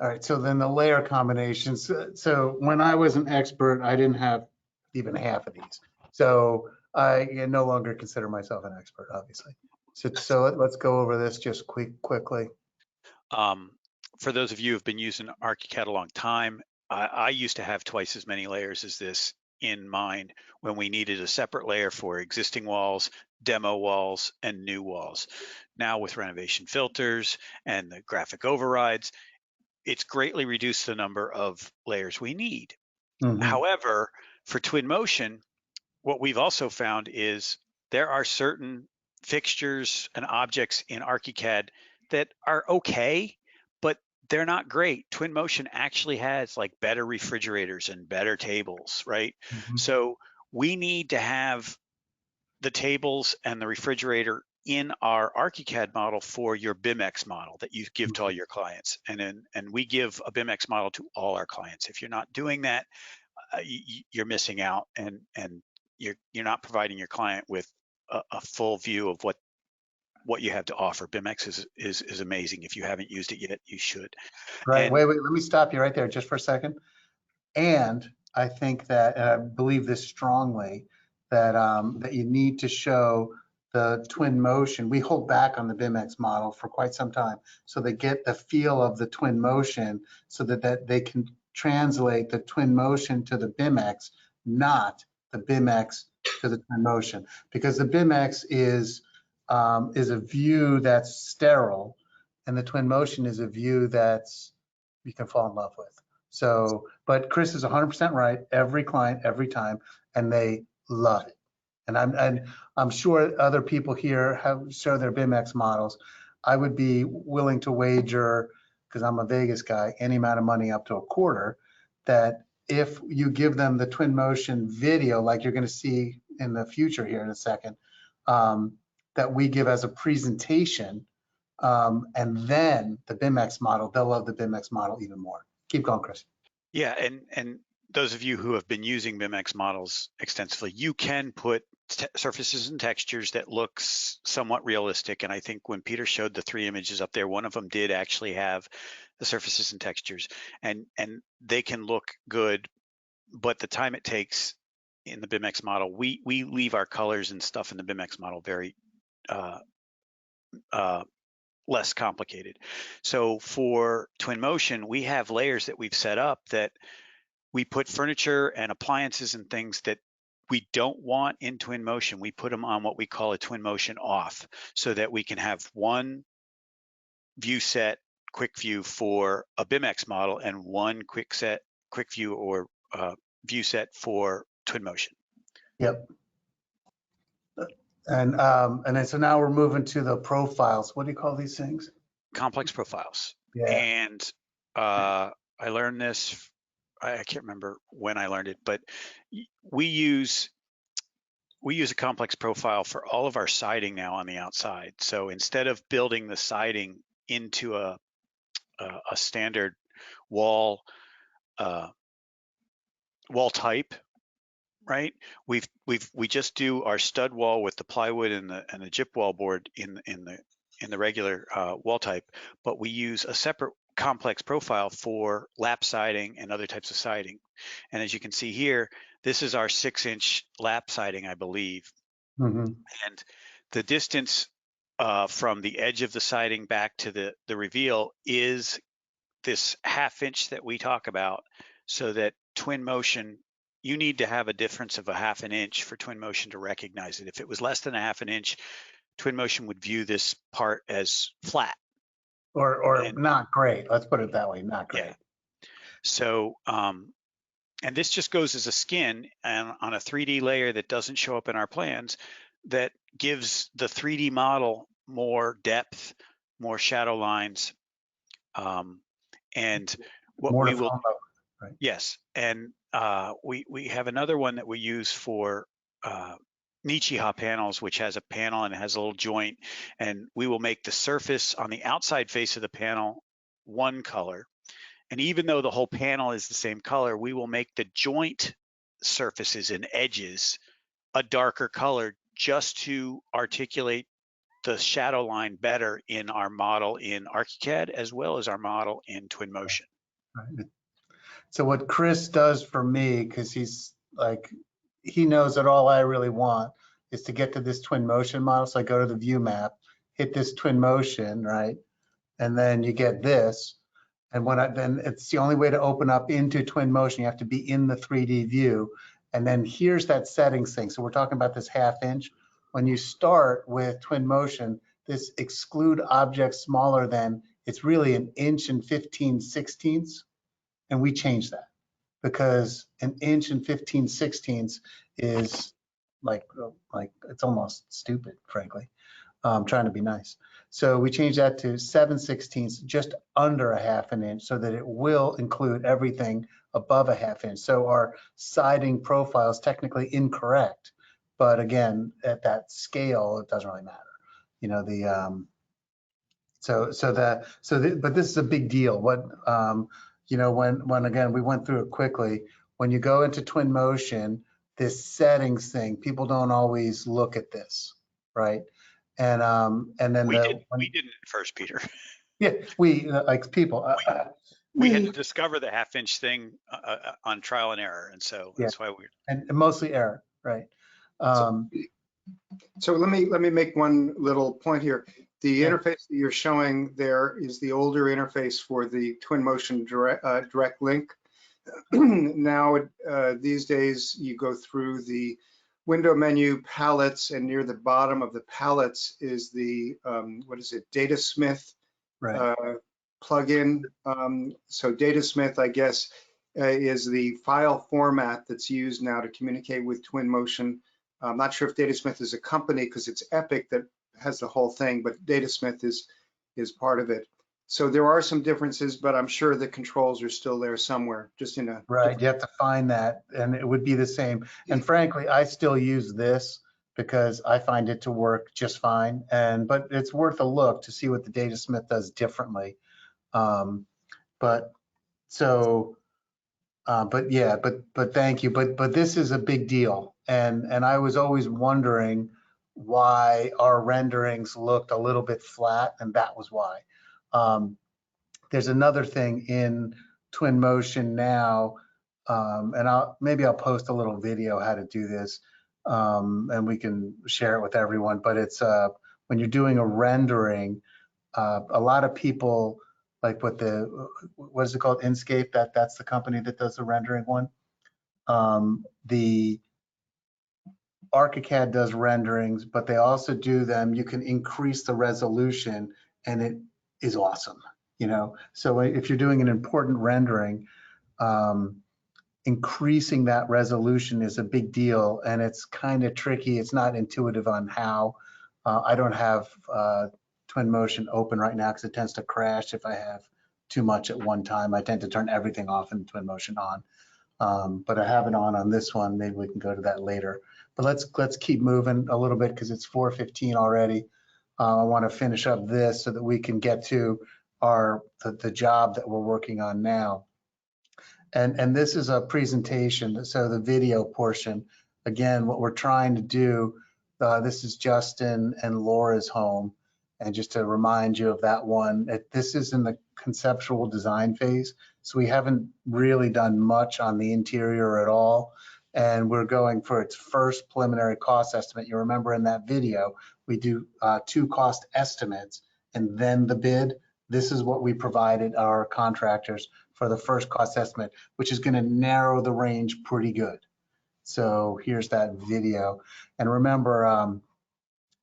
Speaker 2: All right, so then the layer combinations. So when I was an expert, I didn't have even half of these. So I no longer consider myself an expert, obviously. So let's go over this just quickly.
Speaker 3: For those of you who've been using Archicad a long time, I used to have twice as many layers as this in mind when we needed a separate layer for existing walls, demo walls, and new walls. Now with renovation filters and the graphic overrides, it's greatly reduced the number of layers we need. However, for Twinmotion, what we've also found is there are certain fixtures and objects in Archicad that are okay, but they're not great. Twinmotion actually has like better refrigerators and better tables, right? So we need to have the tables and the refrigerator in our Archicad model for your BIMX model that you give to all your clients. And we give a BIMX model to all our clients. If you're not doing that, you're missing out, and you're not providing your client with a full view of what you have to offer. BIMX is amazing. If you haven't used it yet, you should.
Speaker 2: Right.
Speaker 3: And
Speaker 2: wait, let me stop you right there just for a second. And I think that, and I believe this strongly, that that you need to show the Twinmotion. We hold back on the BIMX model for quite some time, so they get the feel of the Twinmotion, so that they can translate the Twinmotion to the BIMX, not the BIMX to the Twinmotion, because the BIMX is a view that's sterile, and the Twinmotion is a view that's you can fall in love with. So, but Chris is 100% right. Every client, every time, and they love it. And I'm sure other people here have show their BIMX models. I would be willing to wager, because I'm a Vegas guy, any amount of money up to a quarter, that if you give them the Twinmotion video, like you're going to see in the future here in a second, that we give as a presentation, and then the BIMX model, they'll love the BIMX model even more. Keep going, Chris.
Speaker 3: yeah, and those of you who have been using BIMX models extensively, you can put surfaces and textures that looks somewhat realistic. And I think when Peter showed the 3 images up there, one of them did actually have the surfaces and textures, and they can look good, but the time it takes in the BIMX model, we leave our colors and stuff in the BIMX model very less complicated. So for Twinmotion, we have layers that we've set up that we put furniture and appliances and things that we don't want in Twinmotion. We put them on what we call a Twinmotion off, so that we can have one view set, quick view for a BIMX model, and one quick view or view set for Twinmotion.
Speaker 2: Yep. And then so now we're moving to the profiles. What do you call these things?
Speaker 3: Complex profiles.
Speaker 2: Yeah.
Speaker 3: And I learned this, I can't remember when I learned it, but we use a complex profile for all of our siding now on the outside. So instead of building the siding into a standard wall type, right? We just do our stud wall with the plywood and the gyp wall board in the regular wall type, but we use a separate complex profile for lap siding and other types of siding. And as you can see here, this is our 6-inch lap siding, I believe. And the distance from the edge of the siding back to the reveal is this 1/2 inch that we talk about, so that Twinmotion, you need to have a difference of 1/2 an inch for Twinmotion to recognize it. If it was less than 1/2 an inch, Twinmotion would view this part as flat.
Speaker 2: Or not great. Let's put it that way, not great.
Speaker 3: Yeah. So, and this just goes as a skin and on a 3D layer that doesn't show up in our plans, that gives the 3D model more depth, more shadow lines, and what
Speaker 2: More
Speaker 3: we
Speaker 2: to
Speaker 3: will,
Speaker 2: follow, right?
Speaker 3: yes, and we have another one that we use for Nichiha panels, which has a panel and it has a little joint, and we will make the surface on the outside face of the panel one color. And even though the whole panel is the same color, we will make the joint surfaces and edges a darker color just to articulate the shadow line better in our model in Archicad as well as our model in Twinmotion.
Speaker 2: Right. So what Chris does for me, because he's like, he knows that all I really want is to get to this Twinmotion model. So I go to the view map, hit this Twinmotion, right? And then you get this. And then it's the only way to open up into Twinmotion. You have to be in the 3D view. And then here's that settings thing. So we're talking about this 1/2 inch. When you start with Twinmotion, this exclude objects smaller than, it's really 1 inch and 15/16. And we changed that because 1 inch and 15/16 is like it's almost stupid, frankly. Trying to be nice. So we changed that to 7/16, just under 1/2 inch, so that it will include everything above 1/2 inch. So our siding profile is technically incorrect, but again, at that scale, it doesn't really matter. You know, but this is a big deal. What you know, when again, we went through it quickly. When you go into Twinmotion, this settings thing, people don't always look at this, right? And then
Speaker 3: we didn't at first, Peter.
Speaker 2: Yeah, we like people.
Speaker 3: We had to discover the 1/2 inch thing on trial and error, and so that's why we're
Speaker 2: and mostly error, right?
Speaker 1: So let me make one little point here. The interface that you're showing there is the older interface for the Twinmotion direct link. Now, these days, you go through the window menu palettes, and near the bottom of the palettes is the, what is it, Datasmith plugin. So Datasmith, I guess, is the file format that's used now to communicate with Twinmotion. I'm not sure if Datasmith is a company because it's Epic that has the whole thing, but Datasmith is part of it. So there are some differences, but I'm sure the controls are still there somewhere, just in a
Speaker 2: right. You have to find that, and it would be the same. And frankly, I still use this because I find it to work just fine. But it's worth a look to see what the Datasmith does differently. But thank you. But this is a big deal, and I was always wondering why our renderings looked a little bit flat, and that was why. There's another thing in Twinmotion now, and maybe I'll post a little video how to do this, and we can share it with everyone. But it's when you're doing a rendering, a lot of people like what is it called? Inkscape, that's the company that does the rendering one. The Archicad does renderings, but they also do them. You can increase the resolution, and it is awesome. You know, so if you're doing an important rendering, increasing that resolution is a big deal, and it's kind of tricky. It's not intuitive on how. I don't have Twinmotion open right now because it tends to crash if I have too much at one time. I tend to turn everything off and Twinmotion on, but I have it on this one. Maybe we can go to that later. But let's keep moving a little bit because it's 4:15 already. I want to finish up this so that we can get to the job that we're working on now. And this is a presentation, so the video portion. Again, what we're trying to do, this is Justin and Laura's home. And just to remind you of that one, this is in the conceptual design phase. So we haven't really done much on the interior at all. And we're going for its first preliminary cost estimate. You remember in that video, we do 2 cost estimates and then the bid. This is what we provided our contractors for the first cost estimate, which is going to narrow the range pretty good. So here's that video. And remember,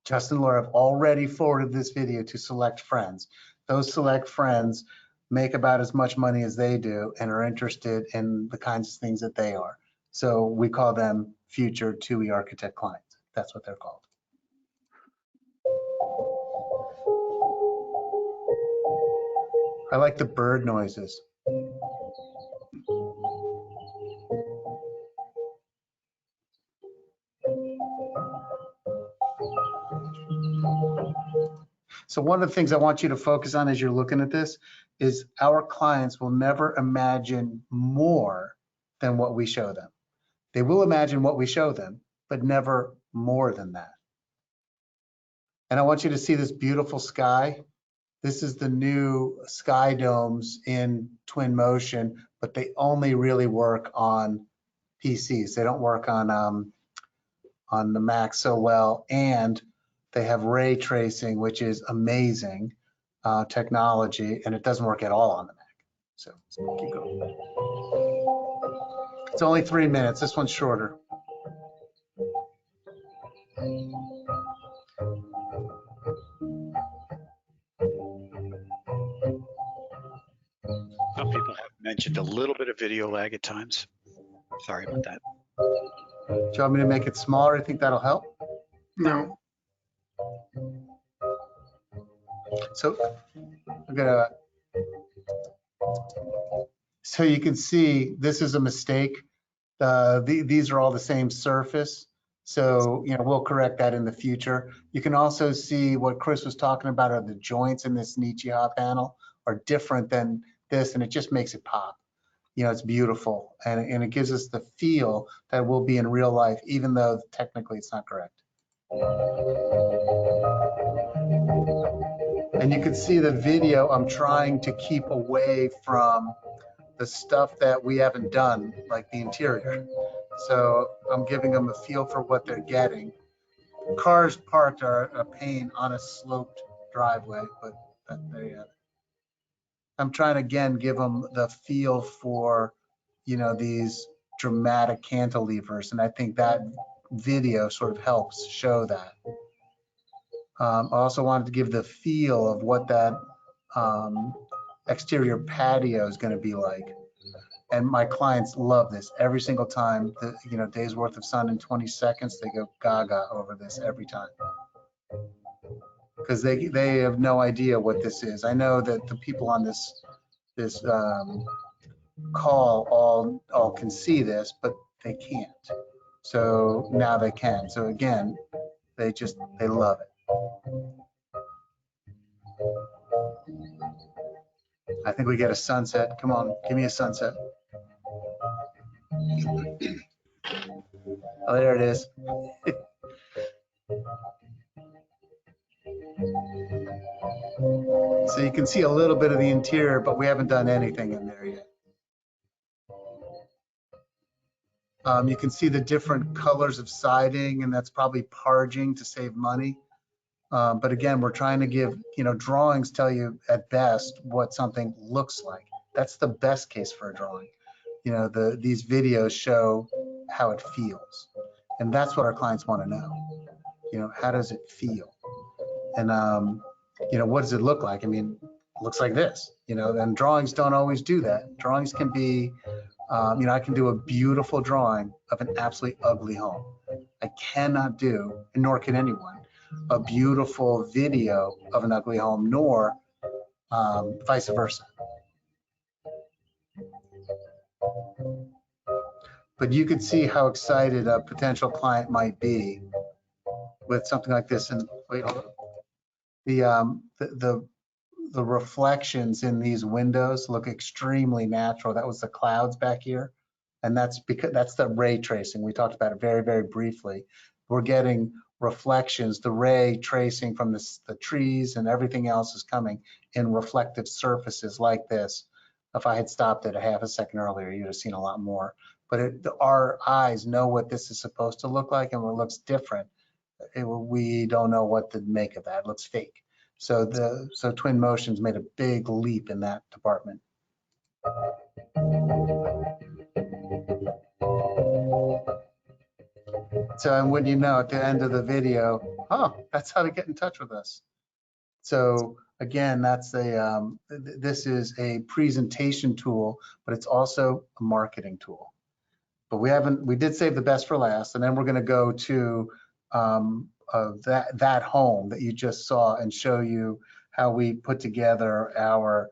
Speaker 2: Justin and Laura have already forwarded this video to select friends. Those select friends make about as much money as they do and are interested in the kinds of things that they are. So we call them future Twohy Architect clients. That's what they're called. I like the bird noises. So one of the things I want you to focus on as you're looking at this is our clients will never imagine more than what we show them. They will imagine what we show them, but never more than that. And I want you to see this beautiful sky. This is the new sky domes in Twinmotion, but they only really work on PCs. They don't work on the Mac so well, and they have ray tracing, which is amazing technology, and it doesn't work at all on the Mac. So keep going. It's only 3 minutes. This one's shorter.
Speaker 3: Some people have mentioned a little bit of video lag at times. Sorry about that.
Speaker 2: Do you want me to make it smaller? I think that'll help.
Speaker 1: No.
Speaker 2: So I'm gonna. So you can see this is a mistake. These are all the same surface. So, we'll correct that in the future. You can also see what Chris was talking about are the joints in this Nichiha panel are different than this, and it just makes it pop. It's beautiful, and it gives us the feel that we'll be in real life, even though technically it's not correct. And you can see the video, I'm trying to keep away from the stuff that we haven't done, like the interior. So I'm giving them a feel for what they're getting. Cars parked are a pain on a sloped driveway, but there you have it. I'm trying to, again, give them the feel for, these dramatic cantilevers. And I think that video sort of helps show that. I also wanted to give the feel of what that exterior patio is going to be like. And my clients love this every single time. Days worth of sun in 20 seconds, they go gaga over this every time. Because they have no idea what this is. I know that the people on this call all can see this, but they can't. So now they can. So again, they love it. I think we get a sunset. Come on, give me a sunset. Oh, there it is. So you can see a little bit of the interior, but we haven't done anything in there yet. You can see the different colors of siding, and that's probably parging to save money. But again, we're trying to give, drawings tell you at best what something looks like. That's the best case for a drawing. These videos show how it feels. And that's what our clients want to know. How does it feel? And, what does it look like? I mean, it looks like this, and drawings don't always do that. Drawings can be, I can do a beautiful drawing of an absolutely ugly home. I cannot do, and nor can anyone, a beautiful video of an ugly home, nor vice versa. But you could see how excited a potential client might be with something like this. And wait, hold on. The reflections in these windows look extremely natural. That was the clouds back here. And that's because that's the ray tracing. We talked about it very, very briefly. We're getting reflections, the ray tracing from the trees and everything else is coming in reflective surfaces like this. If I had stopped it a half a second earlier, you'd have seen a lot more. But our eyes know what this is supposed to look like, and when it looks different, we don't know what to make of that. It looks fake. So Twinmotion's made a big leap in that department. So, and when you know at the end of the video, that's how to get in touch with us. So again, that's this is a presentation tool, but it's also a marketing tool. But we did save the best for last, and then we're going to go to that home that you just saw and show you how we put together our,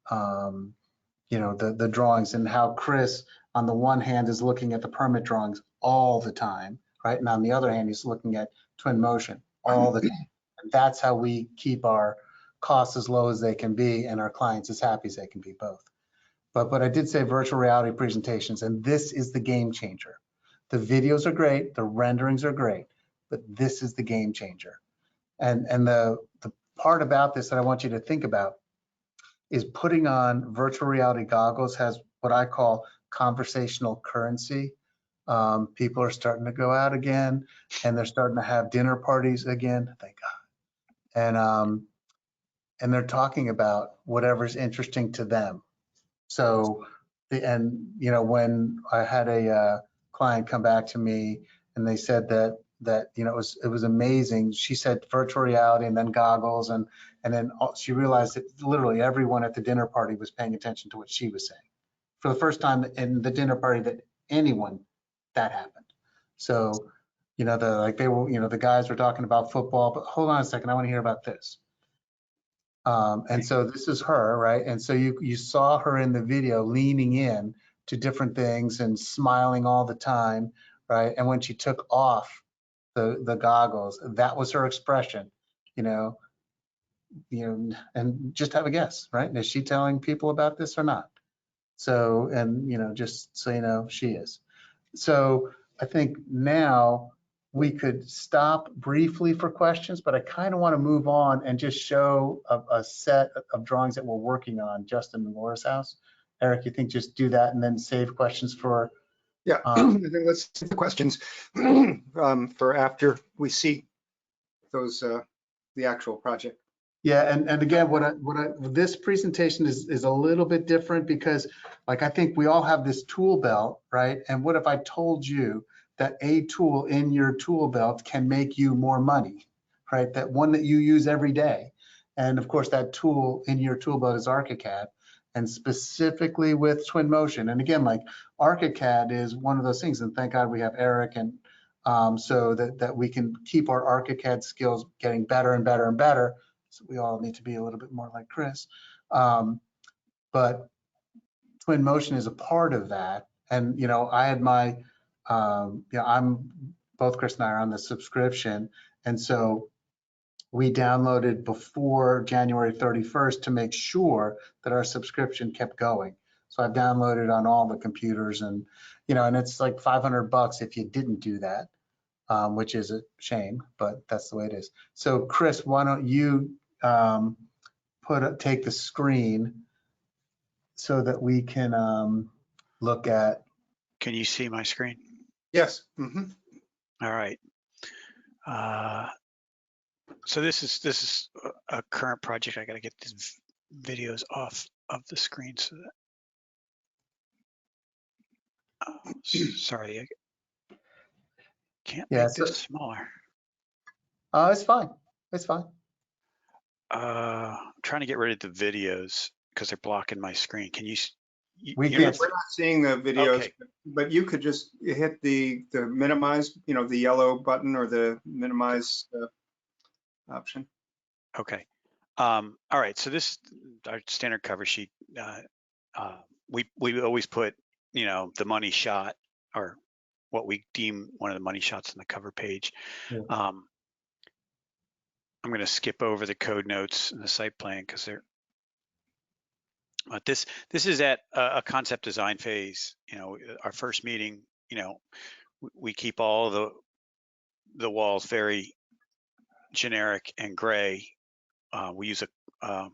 Speaker 2: the drawings, and how Chris, on the one hand, is looking at the permit drawings all the time, right? And on the other hand, he's looking at Twinmotion all the time. And that's how we keep our costs as low as they can be and our clients as happy as they can be both. But I did say virtual reality presentations, and this is the game changer. The videos are great, the renderings are great, but this is the game changer. And the part about this that I want you to think about is putting on virtual reality goggles has what I call conversational currency. People are starting to go out again, and they're starting to have dinner parties again, thank God. And they're talking about whatever's interesting to them. So, when I had a client come back to me and they said that it was amazing. She said virtual reality and then goggles, and then she realized that literally everyone at the dinner party was paying attention to what she was saying for the first time in the dinner party that happened. So, the guys were talking about football, but hold on a second, I want to hear about this. And so this is her, right? And so you saw her in the video leaning in to different things and smiling all the time, right? And when she took off the goggles, that was her expression, and just have a guess, right? Is she telling people about this or not? So, and just so you know, she is. So I think now we could stop briefly for questions, but I kind of want to move on and just show a set of drawings that we're working on, Justin and Laura's house. Eric, you think just do that and then save questions for?
Speaker 1: Yeah, I think let's save the questions for after we see those, the actual project.
Speaker 2: Yeah, and again, this presentation is a little bit different because, like, I think we all have this tool belt, right? And what if I told you that a tool in your tool belt can make you more money, right? That one that you use every day. And of course, that tool in your tool belt is Archicad, and specifically with Twinmotion. And again, like, Archicad is one of those things, and thank God we have Eric, and so that we can keep our Archicad skills getting better and better and better. So we all need to be a little bit more like Chris. But Twinmotion is a part of that. And, I had my, both Chris and I are on the subscription. And so we downloaded before January 31st to make sure that our subscription kept going. So I've downloaded on all the computers, and, and it's like $500 if you didn't do that. Which is a shame, but that's the way it is. So Chris, why don't you take the screen so that we can look at.
Speaker 3: Can you see my screen?
Speaker 1: Yes. Mm-hmm.
Speaker 3: All right. So this is a current project. I got to get these videos off of the screen so that. Sorry. Can't make this smaller.
Speaker 2: It's fine. It's fine.
Speaker 3: I'm trying to get rid of the videos because they're blocking my screen. Can you?
Speaker 1: We're not seeing the videos, okay. But you could just hit the minimize, the yellow button or the minimize option.
Speaker 3: Okay. All right. So this is our standard cover sheet. We always put, the money shot, or what we deem one of the money shots on the cover page. Yeah. I'm going to skip over the code notes and the site plan because they're. This is at a concept design phase. Our first meeting. We keep all the walls very generic and gray. We use a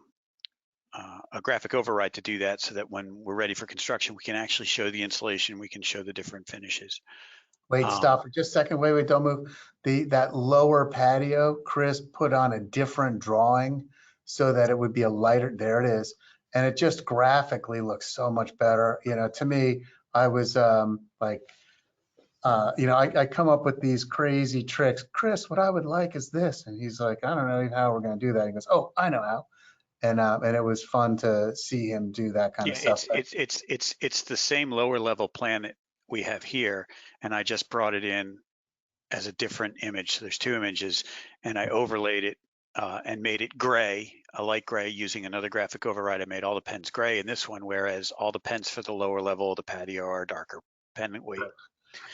Speaker 3: graphic override to do that, so that when we're ready for construction, we can actually show the installation. We can show the different finishes.
Speaker 2: Wait, stop for just a second. Wait, don't move. That lower patio, Chris put on a different drawing so that it would be a lighter. There it is, and it just graphically looks so much better. To me, I was I come up with these crazy tricks. Chris, what I would like is this, and he's like, I don't know how we're going to do that. He goes, oh, I know how. And it was fun to see him do that kind of stuff.
Speaker 3: It's the same lower level plan that we have here, and I just brought it in as a different image. So there's two images, and I overlaid it and made it gray, a light gray, using another graphic override. I made all the pens gray in this one, whereas all the pens for the lower level of the patio are darker pen weight.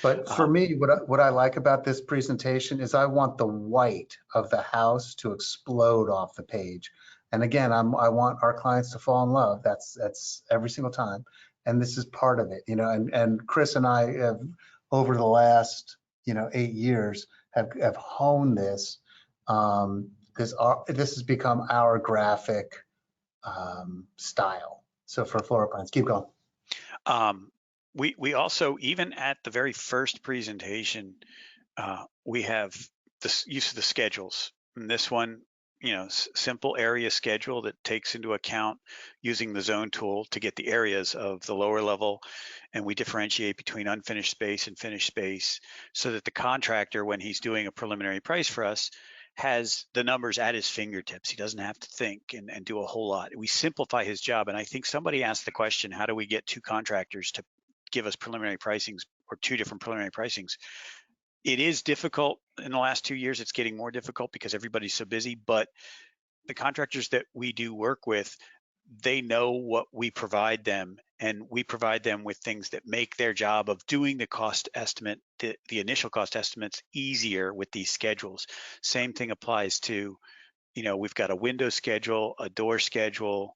Speaker 2: But for me, what I like about this presentation is I want the white of the house to explode off the page. And again, I want our clients to fall in love. That's every single time. And this is part of it, and Chris and I have, over the last, 8 years, have honed this. This has become our graphic style. So for floor plans, keep going.
Speaker 3: We also, even at the very first presentation, we have the use of the schedules. And this one, simple area schedule that takes into account using the zone tool to get the areas of the lower level. And we differentiate between unfinished space and finished space so that the contractor, when he's doing a preliminary price for us, has the numbers at his fingertips. He doesn't have to think and do a whole lot. We simplify his job. And I think somebody asked the question, how do we get 2 contractors to give us preliminary pricings, or 2 different preliminary pricings? It is difficult in the last 2 years. It's getting more difficult because everybody's so busy, but the contractors that we do work with, they know what we provide them, and we provide them with things that make their job of doing the cost estimate, the initial cost estimates, easier with these schedules. Same thing applies to, we've got a window schedule, a door schedule,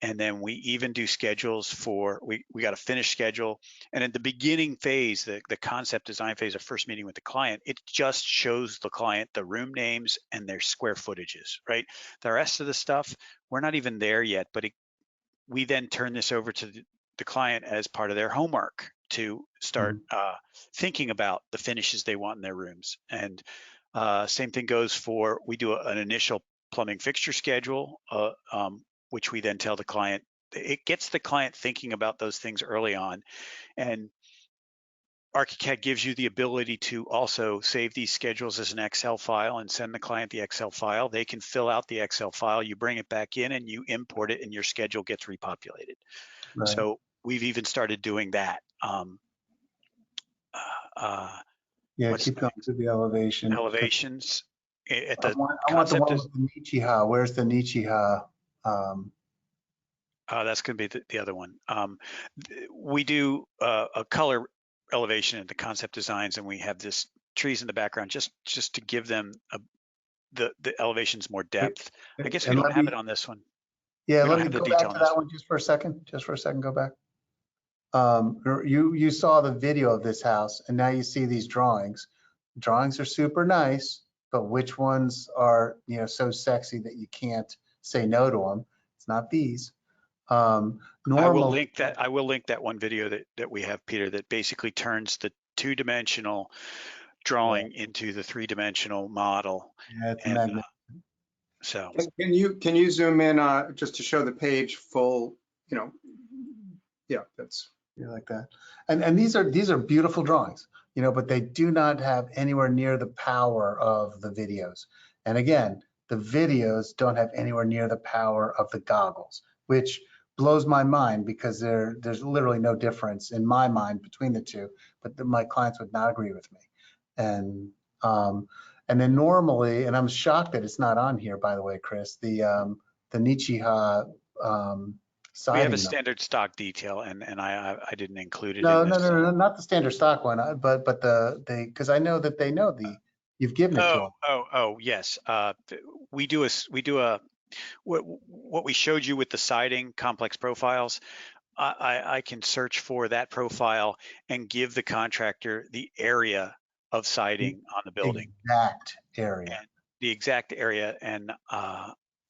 Speaker 3: and then we even do schedules for, we got a finished schedule. And in the beginning phase, the concept design phase of first meeting with the client, it just shows the client the room names and their square footages, right? The rest of the stuff, we're not even there yet, but we then turn this over to the client as part of their homework to start thinking about the finishes they want in their rooms. And same thing goes for, we do an initial plumbing fixture schedule, which we then tell the client. It gets the client thinking about those things early on. And Archicad gives you the ability to also save these schedules as an Excel file and send the client the Excel file. They can fill out the Excel file, you bring it back in and you import it, and your schedule gets repopulated. Right. So we've even started doing that.
Speaker 2: Keep going to the elevation.
Speaker 3: Elevations. At the
Speaker 2: I want the one with the Nichiha. Where's the Nichiha?
Speaker 3: That's going to be the other one. We do a color elevation at the concept designs, and we have this trees in the background just to give them the elevations more depth. I guess we don't have it on this one.
Speaker 2: Yeah, let me go back to that one just for a second. Go back. You saw the video of this house, and now you see these drawings. Drawings are super nice, but which ones are so sexy that you can't say no to them? It's not these.
Speaker 3: I will link that one video that we have, Peter, that basically turns the 2-dimensional drawing into the 3-dimensional model.
Speaker 2: Yeah, it's magnificent.
Speaker 3: So
Speaker 1: can you zoom in just to show the page full? Yeah, that's
Speaker 2: like that. And these are beautiful drawings, but they do not have anywhere near the power of the videos. And again, the videos don't have anywhere near the power of the goggles, which blows my mind because there's literally no difference in my mind between the two, but my clients would not agree with me. And then normally, and I'm shocked that it's not on here, by the way, Chris, the Nichiha siding.
Speaker 3: We have a standard stock detail, and I didn't include it.
Speaker 2: No, not the standard stock one, but because I know that they know you've given it to them.
Speaker 3: Oh, yes. We do what we showed you with the siding complex profiles. I can search for that profile and give the contractor the area of siding on the building.
Speaker 2: Exact area.
Speaker 3: And the exact area, and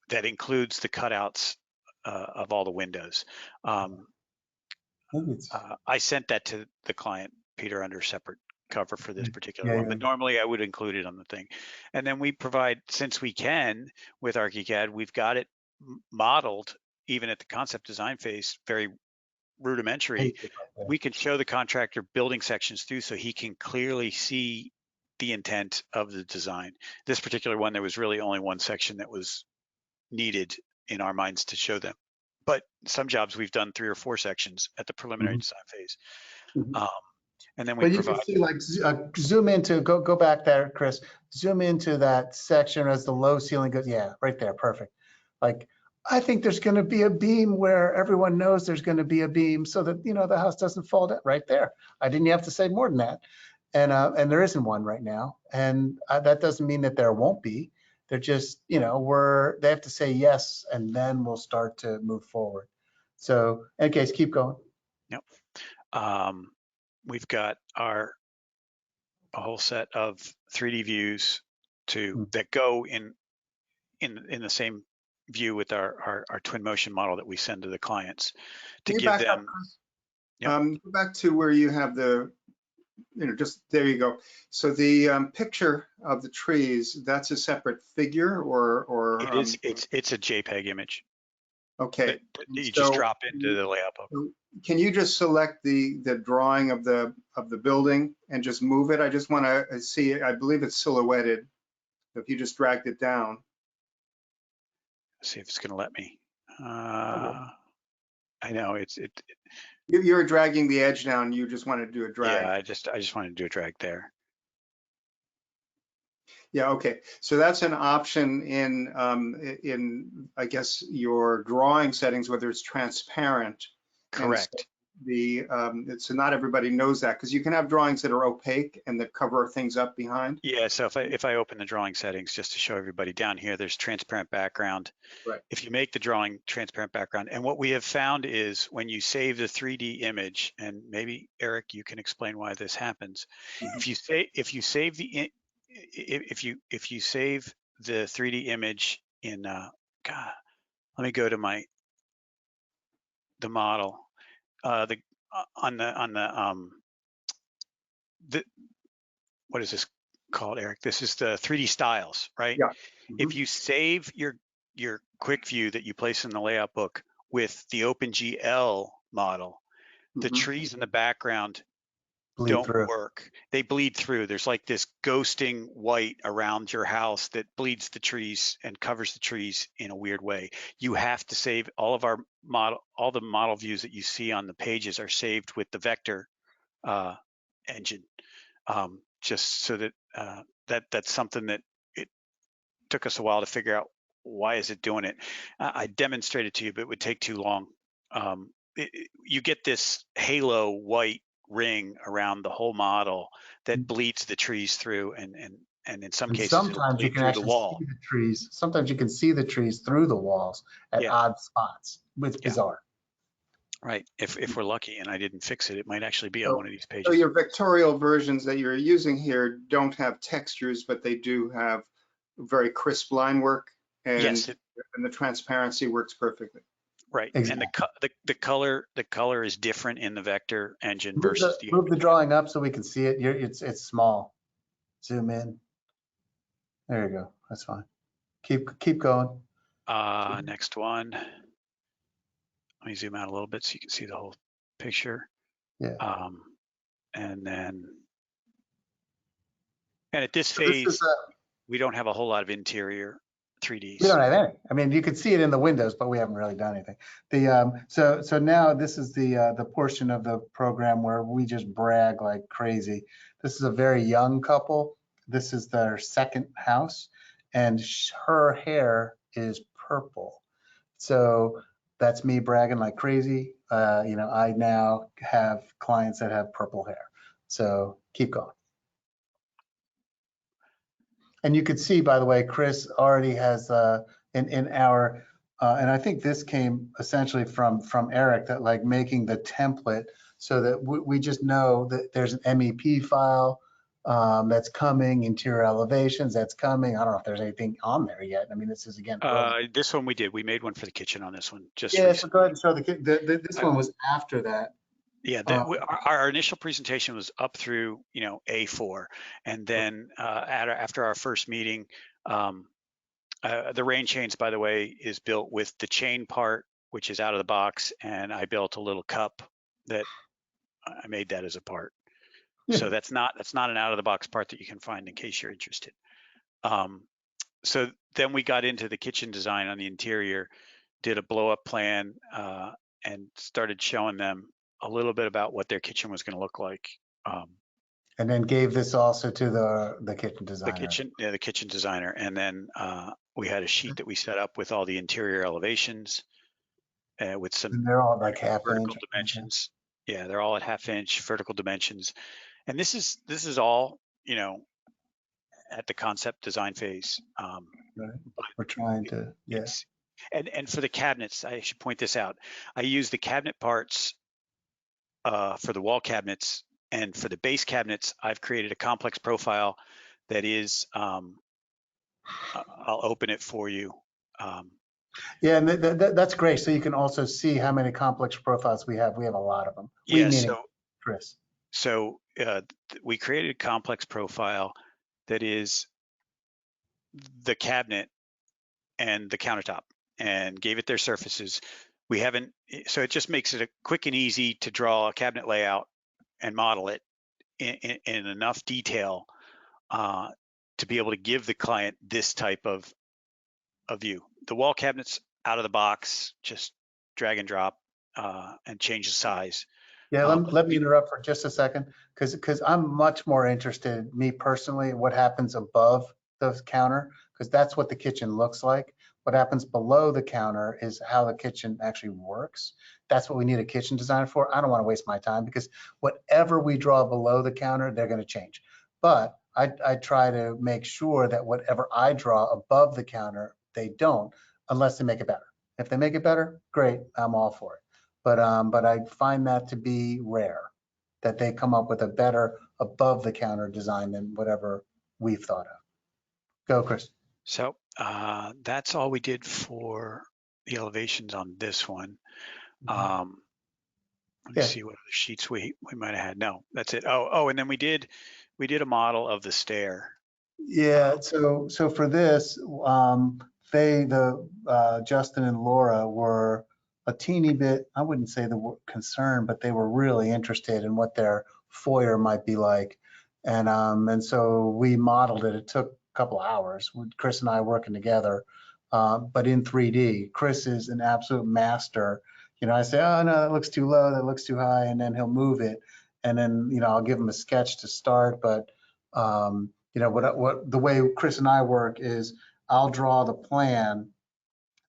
Speaker 3: that includes the cutouts of all the windows. I sent that to the client, Peter, under separate cover for this particular one, but normally I would include it on the thing. And then we provide, since we can with Archicad, we've got it modeled even at the concept design phase, very rudimentary. We can show the contractor building sections through so he can clearly see the intent of the design. This particular one, there was really only one section that was needed in our minds to show them. But some jobs we've done 3 or 4 sections at the preliminary design phase. And then we provide.
Speaker 2: You can see, like, zoom into, go back there, Chris. Zoom into that section as the low ceiling goes. Yeah, right there, perfect. Like, I think there's going to be a beam where everyone knows there's going to be a beam so that the house doesn't fall down. Right there. I didn't have to say more than that. And there isn't one right now. And that doesn't mean that there won't be. They're just, you know, they have to say yes, and then we'll start to move forward. So, in any case, keep going.
Speaker 3: Yep. We've got a whole set of 3D views that go in the same view with our Twinmotion model that we send to the clients to give them.
Speaker 1: Go back to where you have the, just there you go. So the picture of the trees, that's a separate figure, or
Speaker 3: it is. It's a JPEG image.
Speaker 1: Okay.
Speaker 3: That you just drop into the layout book.
Speaker 1: Can you just select the drawing of the building and just move it? I just want to see it. I believe it's silhouetted. If you just dragged it down.
Speaker 3: Let's see if it's going to let me. I know
Speaker 1: You're dragging the edge down. You just want to do a drag.
Speaker 3: Yeah, I just wanted to do a drag there.
Speaker 1: Yeah. Okay. So that's an option in I guess your drawing settings, whether it's transparent.
Speaker 3: Correct.
Speaker 1: So not everybody knows that, because you can have drawings that are opaque and that cover things up behind.
Speaker 3: Yeah. So if I open the drawing settings, just to show everybody down here, there's transparent background.
Speaker 1: Right.
Speaker 3: If you make the drawing transparent background, and what we have found is when you save the 3D image, and maybe Eric, you can explain why this happens.
Speaker 1: Mm-hmm.
Speaker 3: If you save the 3D image in God, let me go to the model. What is this called, Eric? This is the 3D styles, right?
Speaker 1: Yeah. Mm-hmm.
Speaker 3: If you save your quick view that you place in the layout book with the OpenGL model, the trees in the background don't work. They bleed through. There's like this ghosting white around your house that bleeds the trees and covers the trees in a weird way. You have to save all the model views that you see on the pages are saved with the vector engine, just so that that's something that it took us a while to figure out. Why is it doing it? I demonstrated to you, but it would take too long. You get this halo white ring around the whole model that bleeds the trees through, and in some cases
Speaker 2: sometimes you can actually see the trees. Sometimes you can see the trees through the walls at odd spots. It's bizarre.
Speaker 3: Right. If we're lucky and I didn't fix it, it might actually be on one of these pages.
Speaker 1: So your vectorial versions that you're using here don't have textures, but they do have very crisp line work, and, and the transparency works perfectly.
Speaker 3: Right. Exactly. And the color is different in the vector engine
Speaker 2: move
Speaker 3: versus
Speaker 2: move the drawing up so we can see it. It's small. Zoom in. There you go. That's fine. Keep going.
Speaker 3: Next one. Let me zoom out a little bit so you can see the whole picture.
Speaker 2: Yeah.
Speaker 3: And at this phase, we don't have a whole lot of interior 3Ds.
Speaker 2: We don't have any. I mean, you can see it in the windows, but we haven't really done anything. So now this is the portion of the program where we just brag like crazy. This is a very young couple. This is their second house, and her hair is purple. So that's me bragging like crazy. I now have clients that have purple hair. So keep going. And you could see, by the way, Chris already has in our, and I think this came essentially from Eric, that like making the template so that we just know that there's an MEP file that's coming, interior elevations that's coming. I don't know if there's anything on there yet. I mean, this is again.
Speaker 3: This one we did. We made one for the kitchen on this one. Just
Speaker 2: yeah. So go ahead and show this one was after that.
Speaker 3: Yeah, our initial presentation was up through A4, and then after our first meeting, the rain chains, by the way, is built with the chain part, which is out of the box, and I built a little cup that I made that as a part. Yeah. So that's not an out of the box part that you can find in case you're interested. So then we got into the kitchen design on the interior, did a blow up plan, and started showing them a little bit about what their kitchen was going to look like.
Speaker 2: And then gave this also to the kitchen designer.
Speaker 3: The kitchen designer. And then we had a sheet that we set up with all the interior elevations with some.
Speaker 2: And they're all like half-inch
Speaker 3: dimensions. Yeah, they're all at half-inch vertical dimensions. And this is all, at the concept design phase.
Speaker 2: Right.
Speaker 3: But
Speaker 2: We're trying to, yeah.
Speaker 3: it's, and for the cabinets, I should point this out. I use the cabinet parts for the wall cabinets, and for the base cabinets, I've created a complex profile that is, I'll open it for you.
Speaker 2: Yeah, and that's great. So you can also see how many complex profiles we have. We have a lot of them. We
Speaker 3: Yeah,
Speaker 2: meaning Chris.
Speaker 3: so we created a complex profile that is the cabinet and the countertop, and gave it their surfaces. We haven't, so it just makes it a quick and easy to draw a cabinet layout and model it in enough detail to be able to give the client this type of view. The wall cabinets out of the box, just drag and drop and change the size.
Speaker 2: Yeah, let me interrupt for just a second, because I'm much more interested, me personally, in what happens above the counter, because that's what the kitchen looks like. What happens below the counter is how the kitchen actually works. That's what we need a kitchen designer for. I don't want to waste my time, because whatever we draw below the counter, they're going to change. But I try to make sure that whatever I draw above the counter, they don't, unless they make it better. If they make it better, great, I'm all for it. But I find that to be rare, that they come up with a better above the counter design than whatever we've thought of. Go, Chris.
Speaker 3: So that's all we did for the elevations on this one. Let me see what other sheets we might have had. No, that's it. Oh, and then we did a model of the stair.
Speaker 2: Yeah. So for this, Justin and Laura were a teeny bit, I wouldn't say the word concerned, but they were really interested in what their foyer might be like. And so we modeled it. It took a couple of hours with Chris and I working together, but in 3D. Chris is an absolute master. I say, oh no, that looks too low, that looks too high, and then he'll move it. And then, I'll give him a sketch to start, but what the way Chris and I work is I'll draw the plan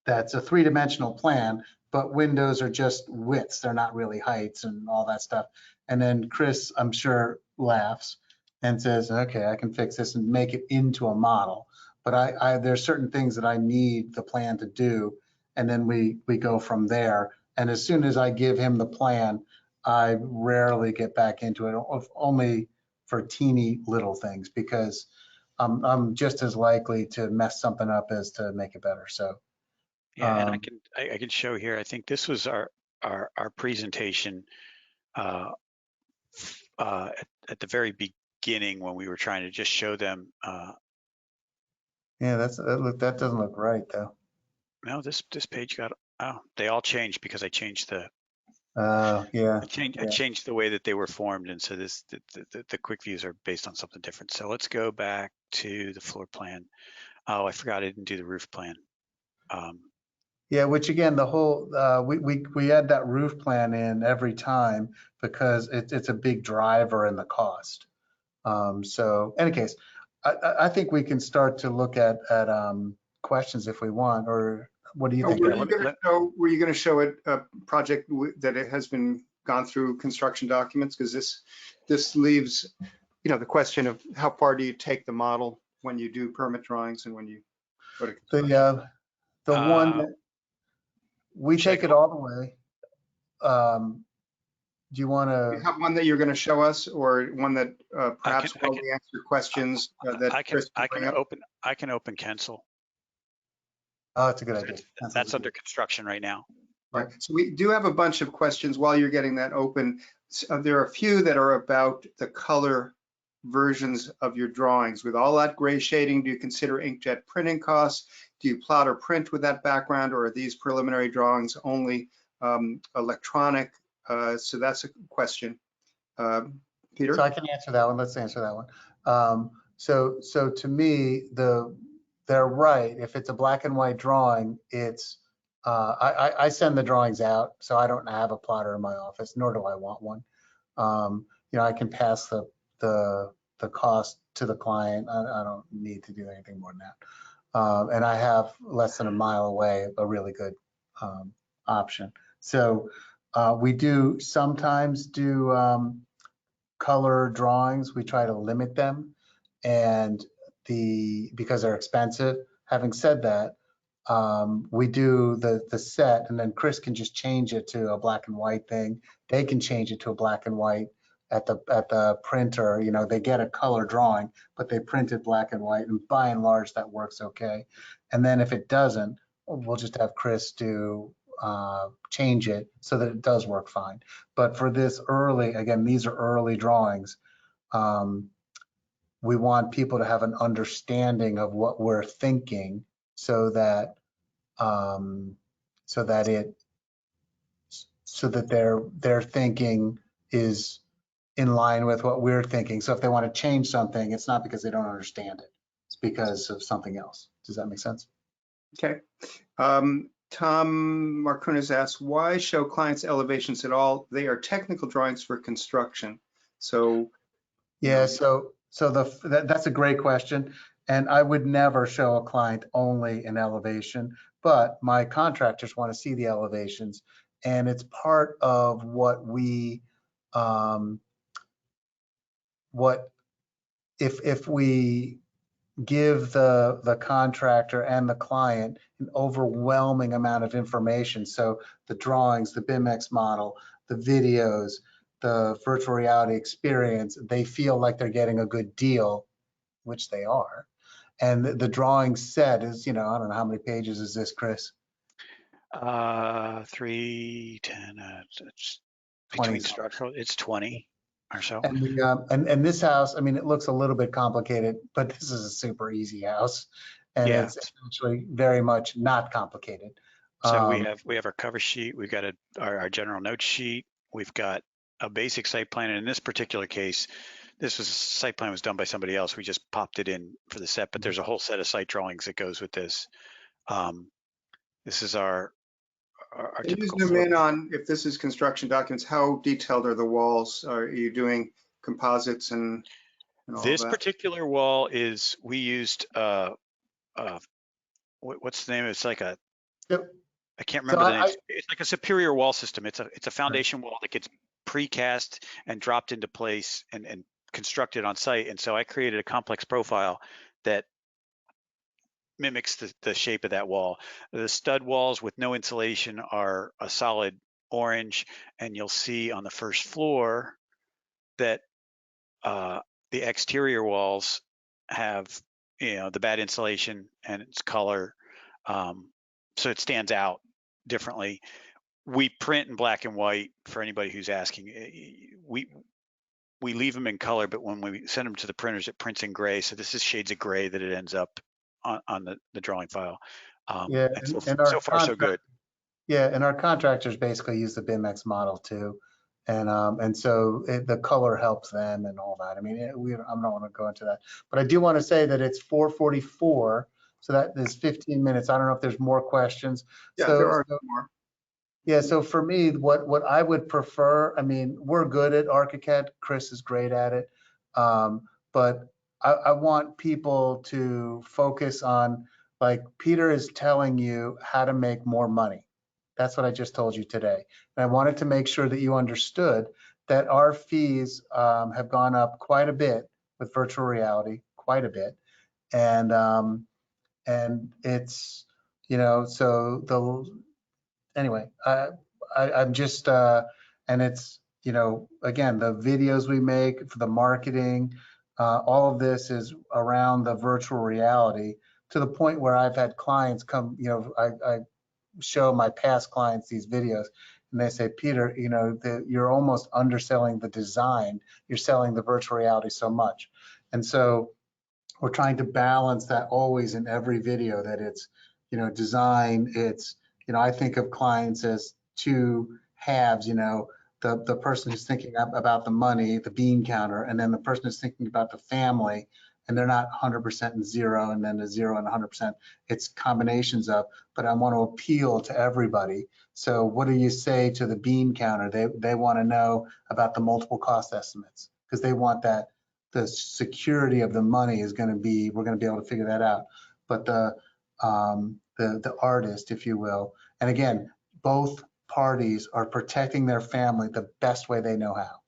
Speaker 2: that's a three-dimensional plan, but windows are just widths. They're not really heights and all that stuff. And then Chris, I'm sure, laughs and says, okay, I can fix this and make it into a model. But there's certain things that I need the plan to do. And then we go from there. And as soon as I give him the plan, I rarely get back into it, only for teeny little things, because I'm just as likely to mess something up as to make it better. So.
Speaker 3: Yeah, and I can show here. I think this was our presentation at the very beginning when we were trying to just show them.
Speaker 2: Yeah, that doesn't look right though.
Speaker 3: No, this page got, they all changed because I changed the.
Speaker 2: Yeah.
Speaker 3: I changed the way that they were formed, and so the quick views are based on something different. So let's go back to the floor plan. Oh, I forgot I didn't do the roof plan.
Speaker 2: Yeah, which again, the whole we add that roof plan in every time because it's a big driver in the cost. So, in any case, I think we can start to look at questions if we want, or what do you think?
Speaker 1: Were you going to show a project that it has been gone through construction documents? Because this leaves, the question of how far do you take the model when you do permit drawings and when you go to construction?
Speaker 2: The one that we take it all the way. Do you want to?
Speaker 1: You have one that you're going to show us, or one that perhaps while we answer questions that Chris can bring up?
Speaker 3: I can open Cancel.
Speaker 2: Oh, it's a good idea.
Speaker 3: That's under construction right now.
Speaker 1: Right. So we do have a bunch of questions while you're getting that open. There are a few that are about the color versions of your drawings. With all that gray shading, do you consider inkjet printing costs? Do you plot or print with that background, or are these preliminary drawings only electronic? So that's a question. Peter?
Speaker 2: So I can answer that one. Let's answer that one. So to me, they're right. If it's a black and white drawing, it's I send the drawings out, so I don't have a plotter in my office, nor do I want one. I can pass the cost to the client. I don't need to do anything more than that. And I have less than a mile away a really good option. So we do sometimes do color drawings. We try to limit them, and because they're expensive. Having said that, we do the set, and then Chris can just change it to a black and white thing. They can change it to a black and white at the printer. You know, they get a color drawing, but they print it black and white, and by and large that works okay. And then if it doesn't, we'll just have Chris change it so that it does work fine. But for this early, again, these are early drawings. We want people to have an understanding of what we're thinking, so that their thinking is in line with what we're thinking. So if they want to change something, it's not because they don't understand it. It's because of something else. Does that make sense?
Speaker 1: Okay. Tom Marcunas asks, why show clients elevations at all? They are technical drawings for construction. So
Speaker 2: yeah, that's a great question. And I would never show a client only an elevation, but my contractors want to see the elevations. And it's part of what if we give the contractor and the client an overwhelming amount of information. So the drawings, the BIMX model, the videos, the virtual reality experience, they feel like they're getting a good deal, which they are. And the drawing set is, I don't know, how many pages is this, Chris?
Speaker 3: 3, 10, it's between structural, it's 20 or so.
Speaker 2: And this house, I mean, it looks a little bit complicated, but this is a super easy house, and
Speaker 3: Yeah.
Speaker 2: it's actually very much not complicated.
Speaker 3: So we have our cover sheet, we've got our general notes sheet, we've got a basic site plan, and in this particular case, this site plan was done by somebody else. We just popped it in for the set, but there's a whole set of site drawings that goes with this. This is our
Speaker 1: can you
Speaker 3: typical
Speaker 1: zoom in on, if this is construction documents, how detailed are the walls? Are you doing composites and all
Speaker 3: this
Speaker 1: that?
Speaker 3: particular wall is, we used what's the name? It's like a,
Speaker 2: Yep.
Speaker 3: I can't remember the name. It's like a superior wall system. It's a foundation wall that gets precast and dropped into place and constructed on site. And so I created a complex profile that mimics the shape of that wall. The stud walls with no insulation are a solid orange, and you'll see on the first floor that the exterior walls have, the bad insulation and its color, so it stands out differently. We print in black and white for anybody who's asking. We leave them in color, but when we send them to the printers, it prints in gray. So this is shades of gray that it ends up on the drawing file.
Speaker 2: Yeah,
Speaker 3: so far so good.
Speaker 2: Yeah, and our contractors basically use the BIMX model too, and so the color helps them and all that. I mean, I don't want to go into that, but I do want to say that it's 4:44, so that is 15 minutes. I don't know if there's more questions.
Speaker 1: Yeah, there are more.
Speaker 2: Yeah, so for me, what I would prefer, I mean, we're good at Archicad. Chris is great at it, but I want people to focus on, like, Peter is telling you how to make more money. That's what I just told you today. And I wanted to make sure that you understood that our fees have gone up quite a bit with virtual reality, quite a bit, and it's, so anyway, I'm just, and it's, again, the videos we make for the marketing, all of this is around the virtual reality, to the point where I've had clients come, I show my past clients these videos, and they say, Peter, you're almost underselling the design. You're selling the virtual reality so much. And so we're trying to balance that always in every video, that it's, design, it's, I think of clients as two halves, the person who's thinking about the money, the bean counter, and then the person who's thinking about the family, and they're not 100% and 0, and then a 0 and 100%. It's combinations of, but I want to appeal to everybody. So what do you say to the bean counter? They want to know about the multiple cost estimates, because they want that the security of the money is going to be, we're going to be able to figure that out. But the artist, if you will, and again, both parties are protecting their family the best way they know how,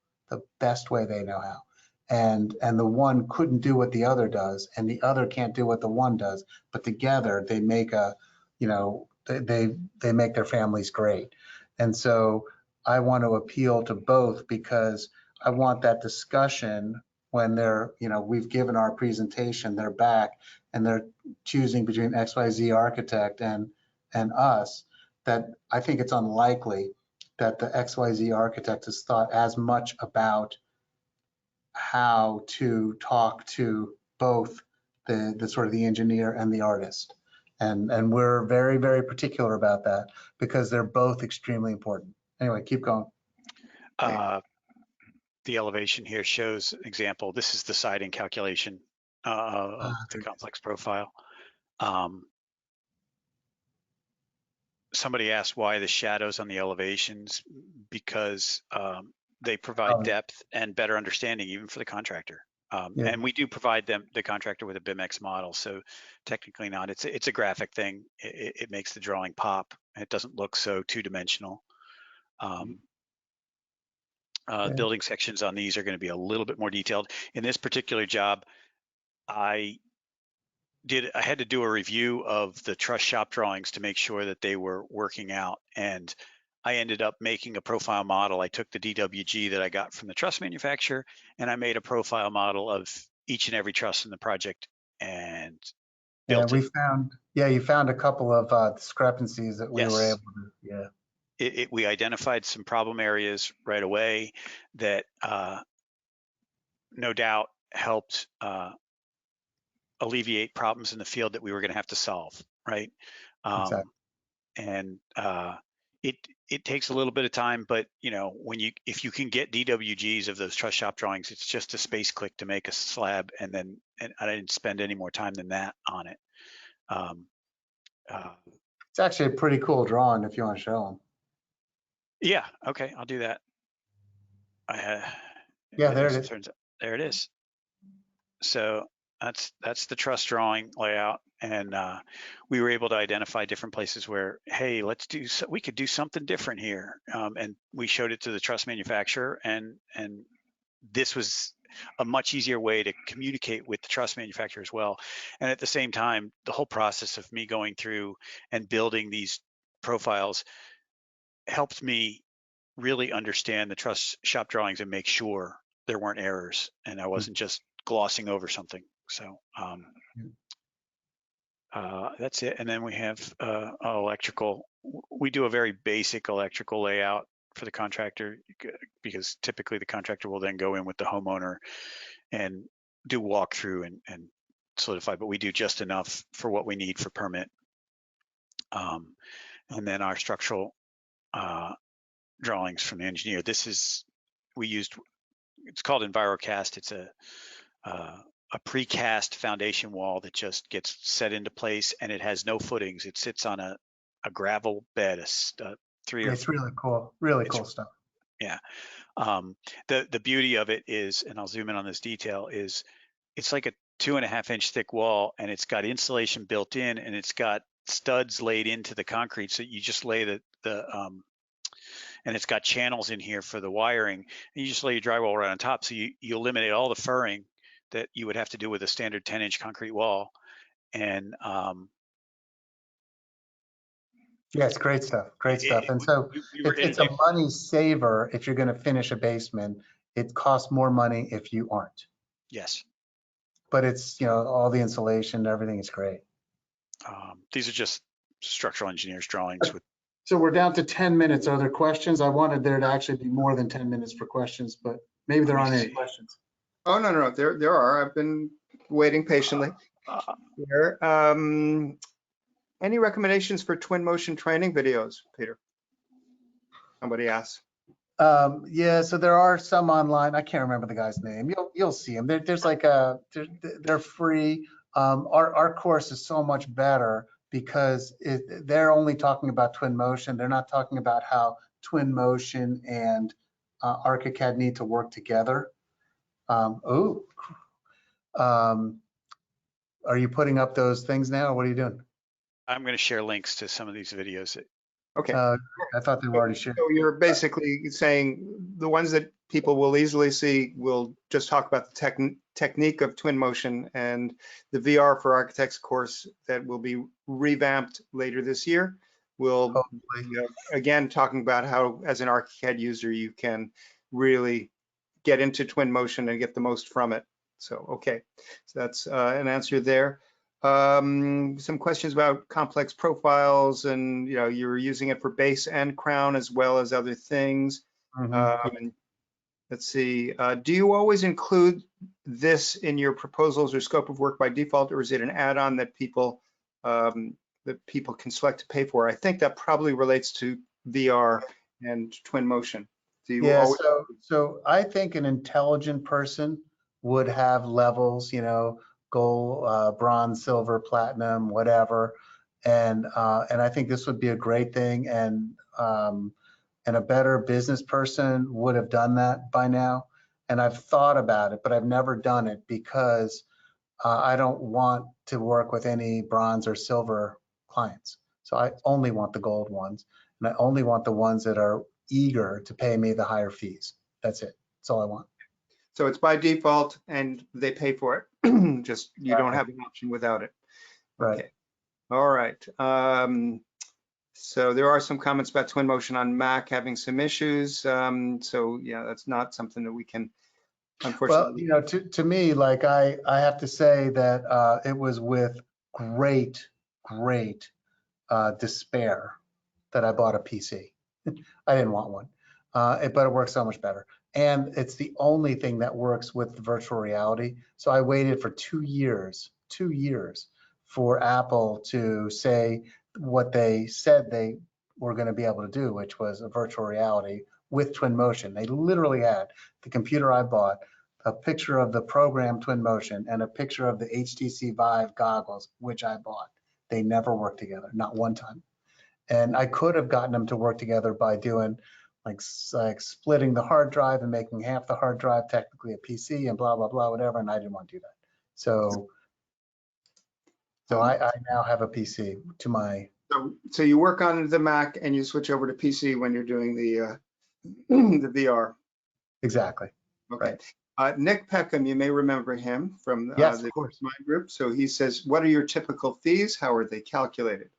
Speaker 2: and the one couldn't do what the other does, and the other can't do what the one does, but together they make a, you know, they make their families great. And so I want to appeal to both, because I want that discussion when they're, you know, we've given our presentation, they're back and they're choosing between XYZ Architect and us, that I think it's unlikely that the XYZ Architect has thought as much about how to talk to both the sort of the engineer and the artist. And we're very, very particular about that, because they're both extremely important. Anyway, keep going.
Speaker 3: The elevation here shows an example. This is the siding calculation of the complex profile. Somebody asked why the shadows on the elevations, because they provide depth and better understanding even for the contractor.
Speaker 2: Yeah.
Speaker 3: And we do provide the contractor with a BIMX model, so technically not. It's a graphic thing. It makes the drawing pop. It doesn't look so two-dimensional. Building sections on these are going to be a little bit more detailed. In this particular job, I had to do a review of the truss shop drawings to make sure that they were working out, and I ended up making a profile model. I took the DWG that I got from the truss manufacturer, and I made a profile model of each and every truss in the project and built it.
Speaker 2: You found a couple of discrepancies that we were
Speaker 3: Yes.
Speaker 2: able to,
Speaker 3: We identified some problem areas right away that no doubt helped alleviate problems in the field that we were going to have to solve, right?
Speaker 2: Exactly.
Speaker 3: And it takes a little bit of time, but you know, if you can get DWGs of those truss shop drawings, it's just a space click to make a slab, and I didn't spend any more time than that on it.
Speaker 2: It's actually a pretty cool drawing if you want to show them.
Speaker 3: Yeah, okay, I'll do that.
Speaker 2: Yeah, there it is.
Speaker 3: There it is. So that's the truss drawing layout, and we were able to identify different places where, hey, we could do something different here, and we showed it to the truss manufacturer, and this was a much easier way to communicate with the truss manufacturer as well. And at the same time, the whole process of me going through and building these profiles helped me really understand the truss shop drawings and make sure there weren't errors and I wasn't just glossing over something. So that's it. And then we have electrical. We do a very basic electrical layout for the contractor, because typically the contractor will then go in with the homeowner and do walkthrough and solidify, but we do just enough for what we need for permit. And then our structural drawings from the engineer. It's called EnviroCast. It's a precast foundation wall that just gets set into place, and it has no footings. It sits on a gravel bed, It's
Speaker 2: really cool. Really cool stuff.
Speaker 3: Yeah. The beauty of it is, and I'll zoom in on this detail, is it's like a 2.5 inch thick wall, and it's got insulation built in, and it's got studs laid into the concrete. So you just lay and it's got channels in here for the wiring, and you just lay your drywall right on top. So you eliminate all the furring that you would have to do with a standard 10-inch concrete wall. And
Speaker 2: yeah, it's great stuff. Great stuff. And so it's a money saver if you're going to finish a basement. It costs more money if you aren't.
Speaker 3: Yes.
Speaker 2: But it's, you know, all the insulation, everything is great.
Speaker 3: These are just structural engineers drawings with.
Speaker 2: So we're down to 10 minutes. Are there questions? I wanted there to actually be more than 10 minutes for questions, but maybe there aren't any questions.
Speaker 1: Oh, no. There are. I've been waiting patiently here. Any recommendations for Twinmotion training videos, Peter? Somebody asked.
Speaker 2: Yeah, so there are some online. I can't remember the guy's name. You'll see them. There's like they're free. Our course is so much better because they're only talking about Twinmotion. They're not talking about how Twinmotion and Archicad need to work together. Are you putting up those things now, or what are you doing?
Speaker 3: I'm going to share links to some of these videos.
Speaker 1: Okay.
Speaker 2: I thought they were already shared.
Speaker 1: So you're basically saying the ones that people will easily see, we'll just talk about the technique of Twinmotion and the VR for Architects course that will be revamped later this year. We'll again talking about how, as an Archicad user, you can really get into Twinmotion and get the most from it. So, okay, so that's an answer there. Some questions about complex profiles, and you're using it for base and crown as well as other things. And let's see, do you always include this in your proposals or scope of work by default, or is it an add-on that people can select to pay for? I think that probably relates to VR and Twinmotion.
Speaker 2: Yeah, so I think an intelligent person would have levels, gold, bronze, silver, platinum, whatever, and I think this would be a great thing, and a better business person would have done that by now. And I've thought about it, but I've never done it because I don't want to work with any bronze or silver clients. So I only want the gold ones, and I only want the ones that are eager to pay me the higher fees. That's it. That's all I want.
Speaker 1: So it's by default and they pay for it. Just you don't have an option without it.
Speaker 2: Right.
Speaker 1: Okay. All right. So there are some comments about Twinmotion on Mac having some issues. So yeah, that's not something that we can, unfortunately.
Speaker 2: Well, to me, like I have to say that it was with great despair that I bought a PC. I didn't want one, but it works so much better. And it's the only thing that works with virtual reality. So I waited for 2 years for Apple to say what they said they were going to be able to do, which was a virtual reality with Twinmotion. They literally had the computer I bought, a picture of the program Twinmotion, and a picture of the HTC Vive goggles, which I bought. They never worked together, not one time. And I could have gotten them to work together by doing like splitting the hard drive and making half the hard drive technically a PC and blah, blah, blah, whatever. And I didn't want to do that. So I now have a PC to my.
Speaker 1: So you work on the Mac and you switch over to PC when you're doing the VR.
Speaker 2: Exactly.
Speaker 1: Okay. Right. Nick Peckham, you may remember him from
Speaker 2: yes,
Speaker 1: the
Speaker 2: of course.
Speaker 1: Mind Group. So he says, what are your typical fees? How are they calculated?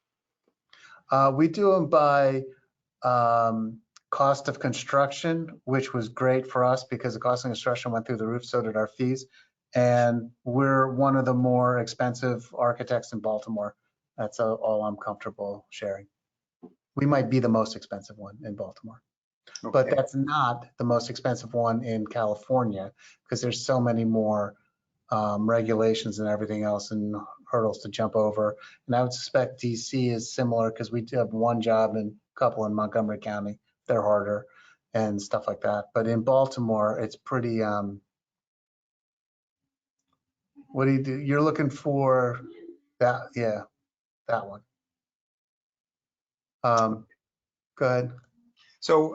Speaker 2: We do them by cost of construction, which was great for us because the cost of construction went through the roof, so did our fees. And we're one of the more expensive architects in Baltimore. That's all I'm comfortable sharing. We might be the most expensive one in Baltimore. Okay. But that's not the most expensive one in California because there's so many more regulations and everything else and hurdles to jump over. And I would suspect DC is similar because we do have one job and a couple in Montgomery County. They're harder and stuff like that. But in Baltimore, it's pretty, what do you do? You're looking for that, yeah, that one. Go ahead.
Speaker 1: So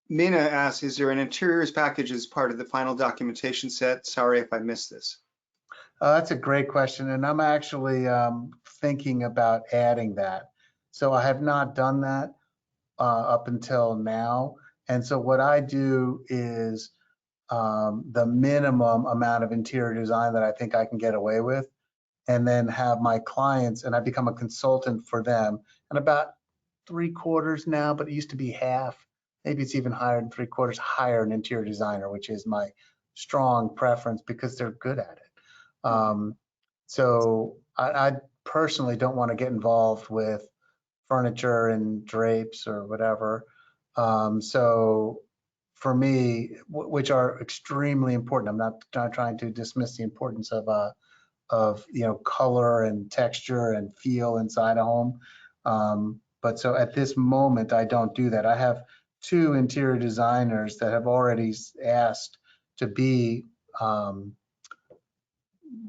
Speaker 1: Mina asks, is there an interiors package as part of the final documentation set? Sorry if I missed this.
Speaker 2: That's a great question, and I'm actually thinking about adding that. So I have not done that up until now, and so what I do is the minimum amount of interior design that I think I can get away with, and then have my clients, and I become a consultant for them, and about 3/4 now, but it used to be half. Maybe it's even higher than 3/4, hire an interior designer, which is my strong preference because they're good at it. So I personally don't want to get involved with furniture and drapes or whatever. So for me, which are extremely important, I'm not trying to dismiss the importance of color and texture and feel inside a home. But so at this moment, I don't do that. I have 2 interior designers that have already asked to be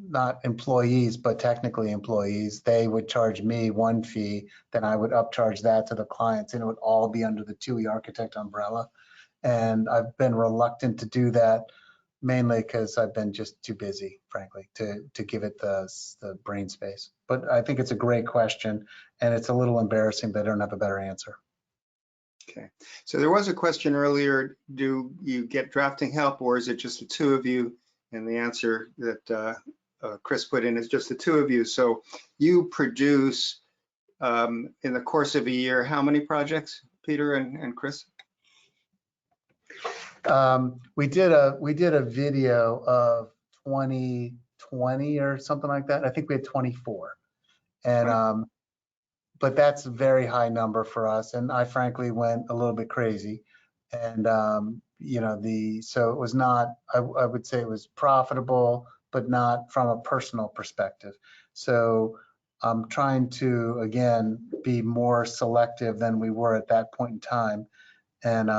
Speaker 2: not employees, but technically employees. They would charge me one fee, then I would upcharge that to the clients, and it would all be under the Twohy Architect umbrella. And I've been reluctant to do that, mainly because I've been just too busy, frankly, to give it the brain space. But I think it's a great question, and it's a little embarrassing that I don't have a better answer.
Speaker 1: Okay, so there was a question earlier, do you get drafting help or is it just the two of you? And the answer that Chris put in is just the two of you. So you produce in the course of a year, how many projects, Peter and Chris?
Speaker 2: We did a video of 2020 or something like that. I think we had 24. And but that's a very high number for us. And I frankly went a little bit crazy. And you know, so it was not, I would say it was profitable, but not from a personal perspective. So I'm trying to, again, be more selective than we were at that point in time. And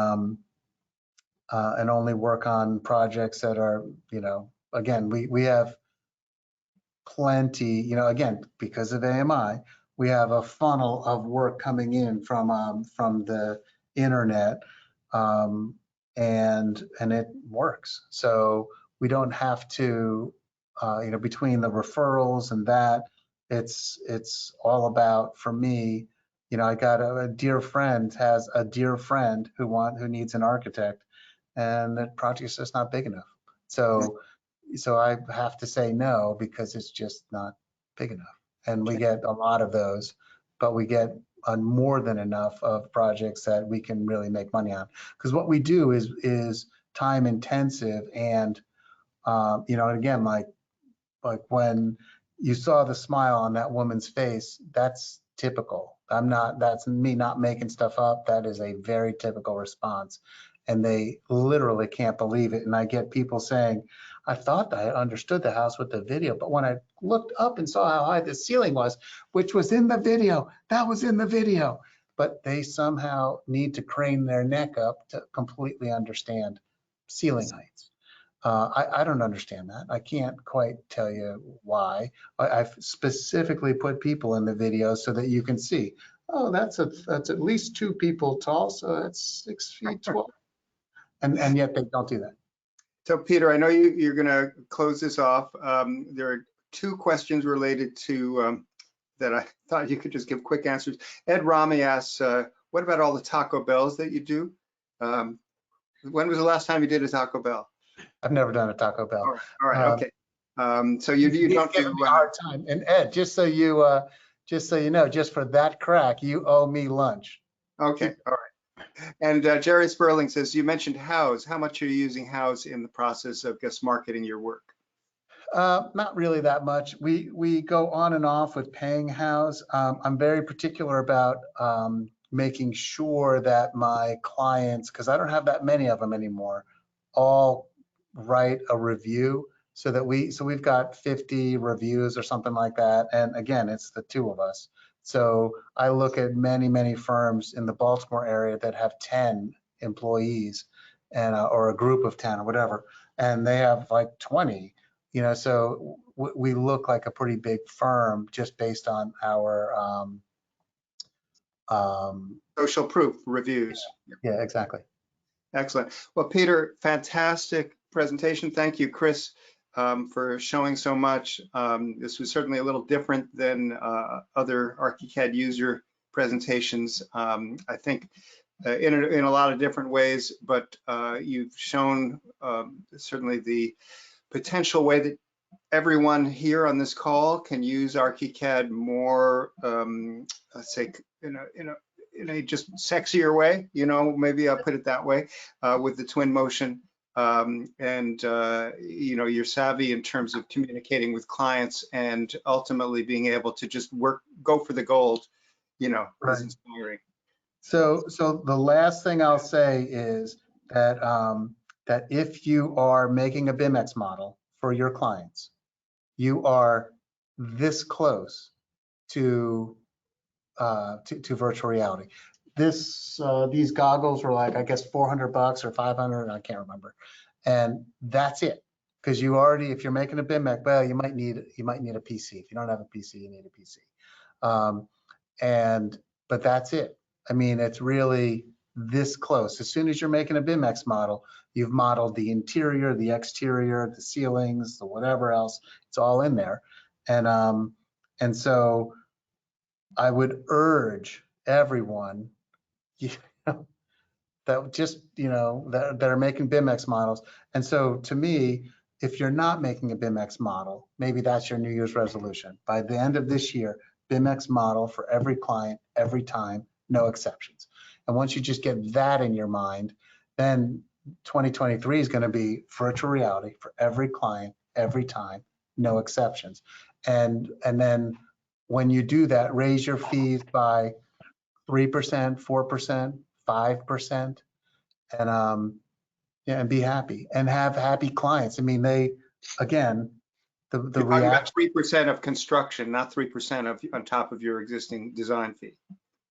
Speaker 2: only work on projects that are, you know, again, we have plenty, you know, again, because of AMI, we have a funnel of work coming in from the internet, and it works. So we don't have to, you know, between the referrals and that, it's all about, for me, you know, I got a dear friend has a dear friend who needs an architect, and the project is just not big enough. So I have to say no because it's just not big enough. And we get a lot of those, but we get more than enough of projects that we can really make money on. Because what we do is time intensive, and you know, again, like when you saw the smile on that woman's face, that's typical. That's me not making stuff up. That is a very typical response. And they literally can't believe it. And I get people saying, I thought I understood the house with the video, but when I looked up and saw how high the ceiling was, which was in the video, that was in the video. But they somehow need to crane their neck up to completely understand ceiling heights. I don't understand that. I can't quite tell you why. I've specifically put people in the video so that you can see, oh, that's at least 2 people tall, so that's 6 feet tall. And yet they don't do that.
Speaker 1: So Peter, I know you're going to close this off. There are 2 questions related to that I thought you could just give quick answers. Ed Rami asks, what about all the Taco Bells that you do? When was the last time you did a Taco Bell?
Speaker 2: I've never done a Taco Bell.
Speaker 1: All right, okay. So you don't do
Speaker 2: a hard time. And Ed, just so you know, just for that crack, you owe me lunch.
Speaker 1: Okay, all right. And Jerry Sperling says, you mentioned House. How much are you using House in the process of just marketing your work?
Speaker 2: Not really that much. We go on and off with paying House. I'm very particular about making sure that my clients, because I don't have that many of them anymore, all write a review so that we've got 50 reviews or something like that. And again, it's the 2 of us. So I look at many firms in the Baltimore area that have 10 employees and or a group of 10 or whatever, and they have like 20. You know, so we look like a pretty big firm just based on our
Speaker 1: social proof reviews.
Speaker 2: Yeah, exactly.
Speaker 1: Excellent. Well, Peter, fantastic presentation. Thank you, Chris, for showing so much. This was certainly a little different than other Archicad user presentations. I think in a lot of different ways, but you've shown certainly the potential way that everyone here on this call can use Archicad more, let's say, in a just sexier way, you know, maybe I'll put it that way, with the Twinmotion, and you know, you're savvy in terms of communicating with clients and ultimately being able to just go for the gold, you know, is inspiring.
Speaker 2: So the last thing I'll say is that that if you are making a BIMX model for your clients, you are this close to virtual reality. These goggles were like, I guess, $400 or 500, I can't remember, and that's it. Because you already, if you're making a BIMX, well, you might need a PC. If you don't have a PC, you need a PC. But that's it. I mean, it's really this close. As soon as you're making a BIMX model, you've modeled the interior, the exterior, the ceilings, the whatever else. It's all in there, and so I would urge everyone, you know, that just, that are making BIMX models. And so to me, if you're not making a BIMX model, maybe that's your New Year's resolution. By the end of this year, BIMX model for every client, every time, no exceptions. And once you just get that in your mind, then 2023 is going to be virtual reality for every client, every time, no exceptions. And then when you do that, raise your fees by 3%, 4%, 5%, and yeah, and be happy and have happy clients. I mean, again, the
Speaker 1: You're talking about
Speaker 2: reaction.
Speaker 1: 3% of construction, not 3% of on top of your existing design fee.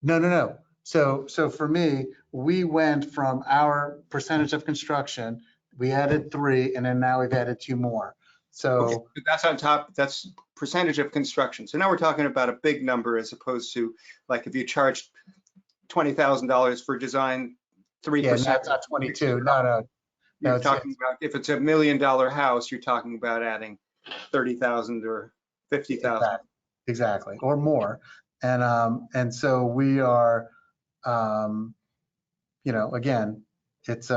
Speaker 2: No. So for me, we went from our percentage of construction, we added 3, and then now we've added 2 more. So
Speaker 1: Okay, but that's on top, that's percentage of construction. So now we're talking about a big number as opposed to like if you charged $20,000 for design, 3%.
Speaker 2: yeah, that's not 22. No,
Speaker 1: You're
Speaker 2: it's
Speaker 1: talking about, if it's $1 million house, you're talking about adding 30,000 or 50,000.
Speaker 2: exactly, or more. And so we are, again, it's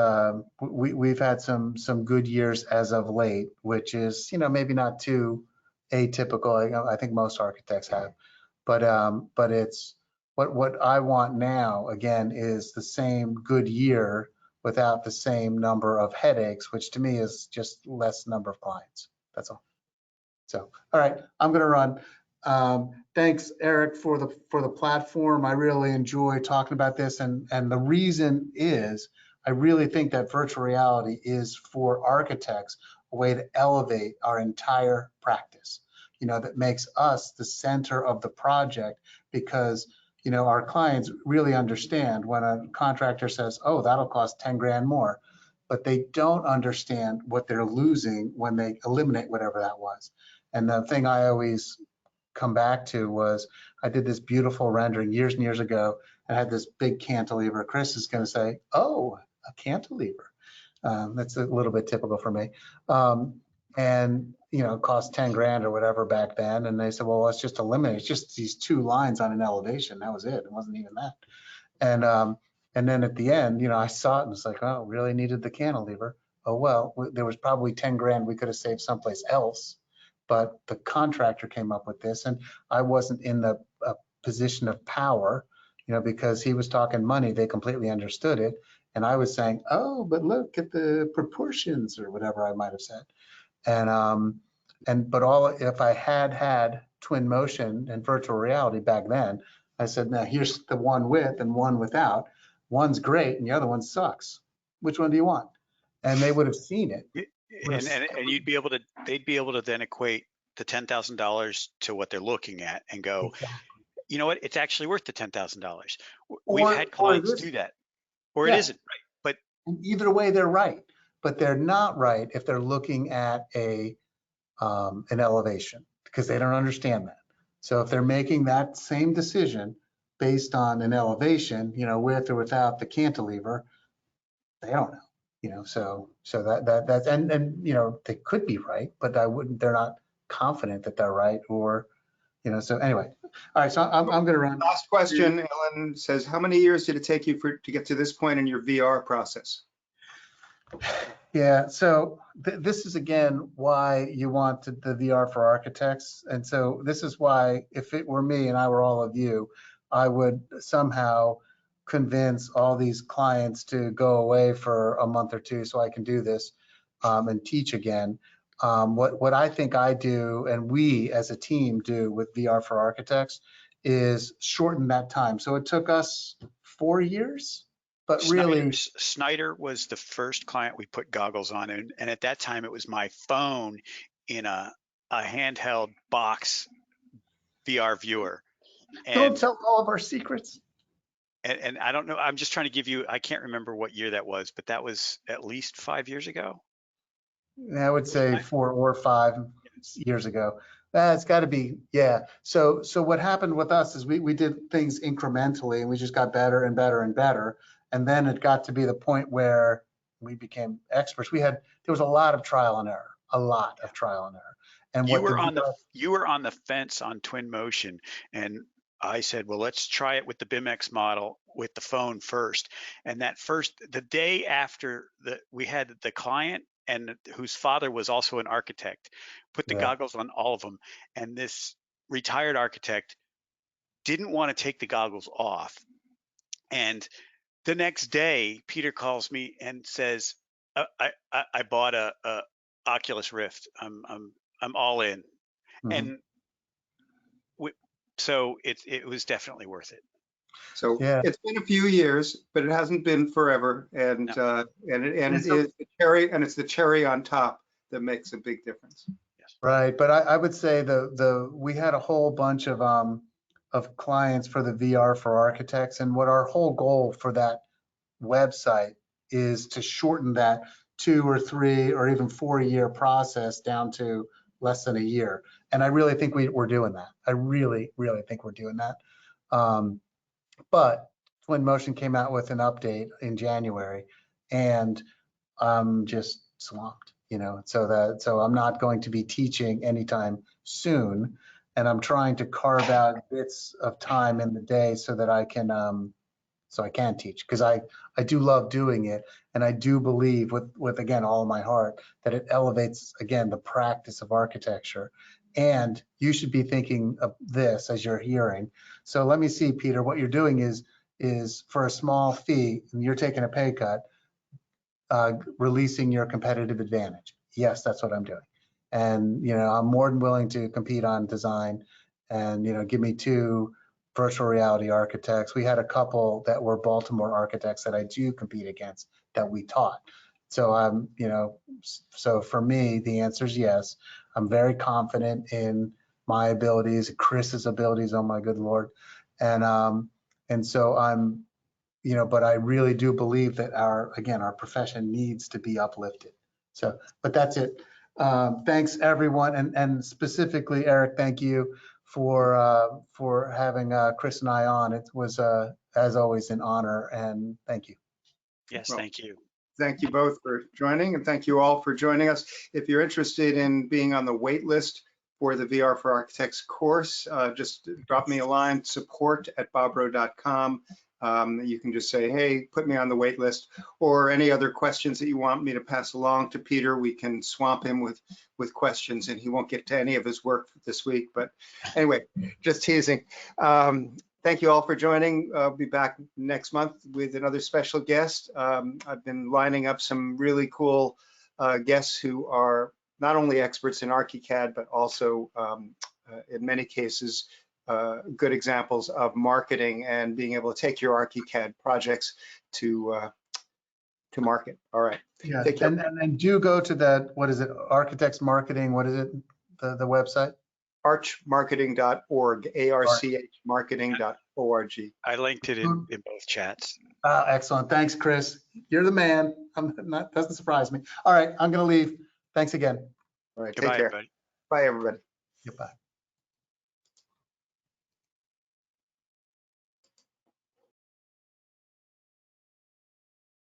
Speaker 2: we've had some good years as of late, which is maybe not too atypical. I think most architects have, but it's what I want now again is the same good year without the same number of headaches, which to me is just less number of clients. That's all. So, all right, I'm going to run. Thanks, Eric, for the platform. I really enjoy talking about this, and the reason is I really think that virtual reality is for architects a way to elevate our entire practice. That makes us the center of the project because our clients really understand when a contractor says, "Oh, that'll cost 10 grand more," but they don't understand what they're losing when they eliminate whatever that was. And the thing I always come back to was I did this beautiful rendering years and years ago and had this big cantilever. Chris is going to say, "Oh, a cantilever." That's a little bit typical for me. And it cost 10 grand or whatever back then. And they said, "Well, let's just eliminate. It's just these 2 lines on an elevation. That was it. It wasn't even that." And then at the end, I saw it and it's like, "Oh, really needed the cantilever." Oh, well, there was probably 10 grand we could have saved someplace else. But the contractor came up with this, and I wasn't in the position of power, because he was talking money. They completely understood it, and I was saying, "Oh, but look at the proportions," or whatever I might have said. But if I had Twinmotion and virtual reality back then, I said, "Now here's the one with and one without. One's great, and the other one sucks. Which one do you want?" And they would have seen it.
Speaker 3: And you'd be able to, they'd be able to then equate the $10,000 to what they're looking at and go,
Speaker 2: Exactly.
Speaker 3: "You know what? It's actually worth the $10,000.
Speaker 2: Or-
Speaker 3: We've had clients
Speaker 2: or it
Speaker 3: do that, or
Speaker 2: Yeah.
Speaker 3: it isn't, right? But
Speaker 2: And either way, they're right, but they're not right if they're looking at an elevation because they don't understand that. So if they're making that same decision based on an elevation, with or without the cantilever, they don't know. So that's and they could be right, but they're not confident that they're right, or so anyway. All right, so I'm going to run.
Speaker 1: Last question, Ellen says, how many years did it take you to get to this point in your VR process?
Speaker 2: Yeah, so this is again why you want the VR for architects. And so this is why if it were me and I were all of you, I would somehow convince all these clients to go away for a month or 2 so I can do this and teach again. What I think I do and we as a team do with VR for architects is shorten that time. So it took us 4 years. But really,
Speaker 3: Snyder was the first client we put goggles on, and at that time it was my phone in a handheld box VR viewer.
Speaker 2: Don't tell all of our secrets.
Speaker 3: And I don't know, I'm just trying to give you, I can't remember what year that was, but that was at least 5 years ago.
Speaker 2: I would say 4 or 5 years ago. It's got to be, yeah. So what happened with us is we did things incrementally and we just got better and better and better. And then it got to be the point where we became experts. There was a lot of trial and error, And
Speaker 3: you were on the fence on Twinmotion, and I said, well, let's try it with the BIMX model with the phone first. And the day after we had the client and whose father was also an architect, put the goggles on all of them. And this retired architect didn't want to take the goggles off. And the next day, Peter calls me and says, I bought a Oculus Rift. I'm all in.
Speaker 2: Mhm.
Speaker 3: And so it was definitely worth it.
Speaker 1: So
Speaker 2: Yeah.
Speaker 1: it's been a few years, but it hasn't been forever. And
Speaker 3: No.
Speaker 1: it's the cherry on top that makes a big difference.
Speaker 3: Yes.
Speaker 2: Right, but I would say we had a whole bunch of clients for the VR for architects, and what our whole goal for that website is to shorten that 2 or 3 or even 4-year process down to less than a year. And I really think we're doing that. I really, really think we're doing that. But Twinmotion came out with an update in January, and I'm just swamped, so I'm not going to be teaching anytime soon, and I'm trying to carve out bits of time in the day so that I can teach, because I do love doing it, and I do believe with again all of my heart that it elevates again the practice of architecture. And you should be thinking of this as you're hearing. So let me see, Peter, what you're doing is for a small fee, and you're taking a pay cut, releasing your competitive advantage. Yes, that's what I'm doing. And I'm more than willing to compete on design, and give me 2 virtual reality architects. We had a couple that were Baltimore architects that I do compete against that we taught. So so for me, the answer is yes. I'm very confident in my abilities, Chris's abilities, oh my good Lord. And so I'm, but I really do believe that our profession needs to be uplifted. So, but that's it. Thanks everyone. And specifically, Eric, thank you for having Chris and I on. It was, as always, an honor, and thank you.
Speaker 3: Yes,
Speaker 1: Well,
Speaker 3: thank you.
Speaker 1: Thank you both for joining, and thank you all for joining us. If you're interested in being on the wait list for the VR for Architects course, just drop me a line, support@bobrow.com. You can just say, hey, put me on the wait list, or any other questions that you want me to pass along to Peter. We can swamp him with questions, and he won't get to any of his work this week. But anyway, just teasing. Thank you all for joining. I'll be back next month with another special guest. I've been lining up some really cool guests who are not only experts in Archicad, but also in many cases, good examples of marketing and being able to take your Archicad projects to market. All right.
Speaker 2: Yeah,
Speaker 1: Take care.
Speaker 2: and do go to that, what is it, Architects Marketing, what is it, the website?
Speaker 1: Archmarketing.org, ARCH marketing.org.
Speaker 3: I linked it in both chats.
Speaker 2: Excellent. Thanks, Chris. You're the man. Doesn't surprise me. All right, I'm going to leave. Thanks again.
Speaker 1: All right,
Speaker 3: Goodbye,
Speaker 1: take care.
Speaker 3: everybody.
Speaker 1: Bye, everybody.
Speaker 2: Goodbye.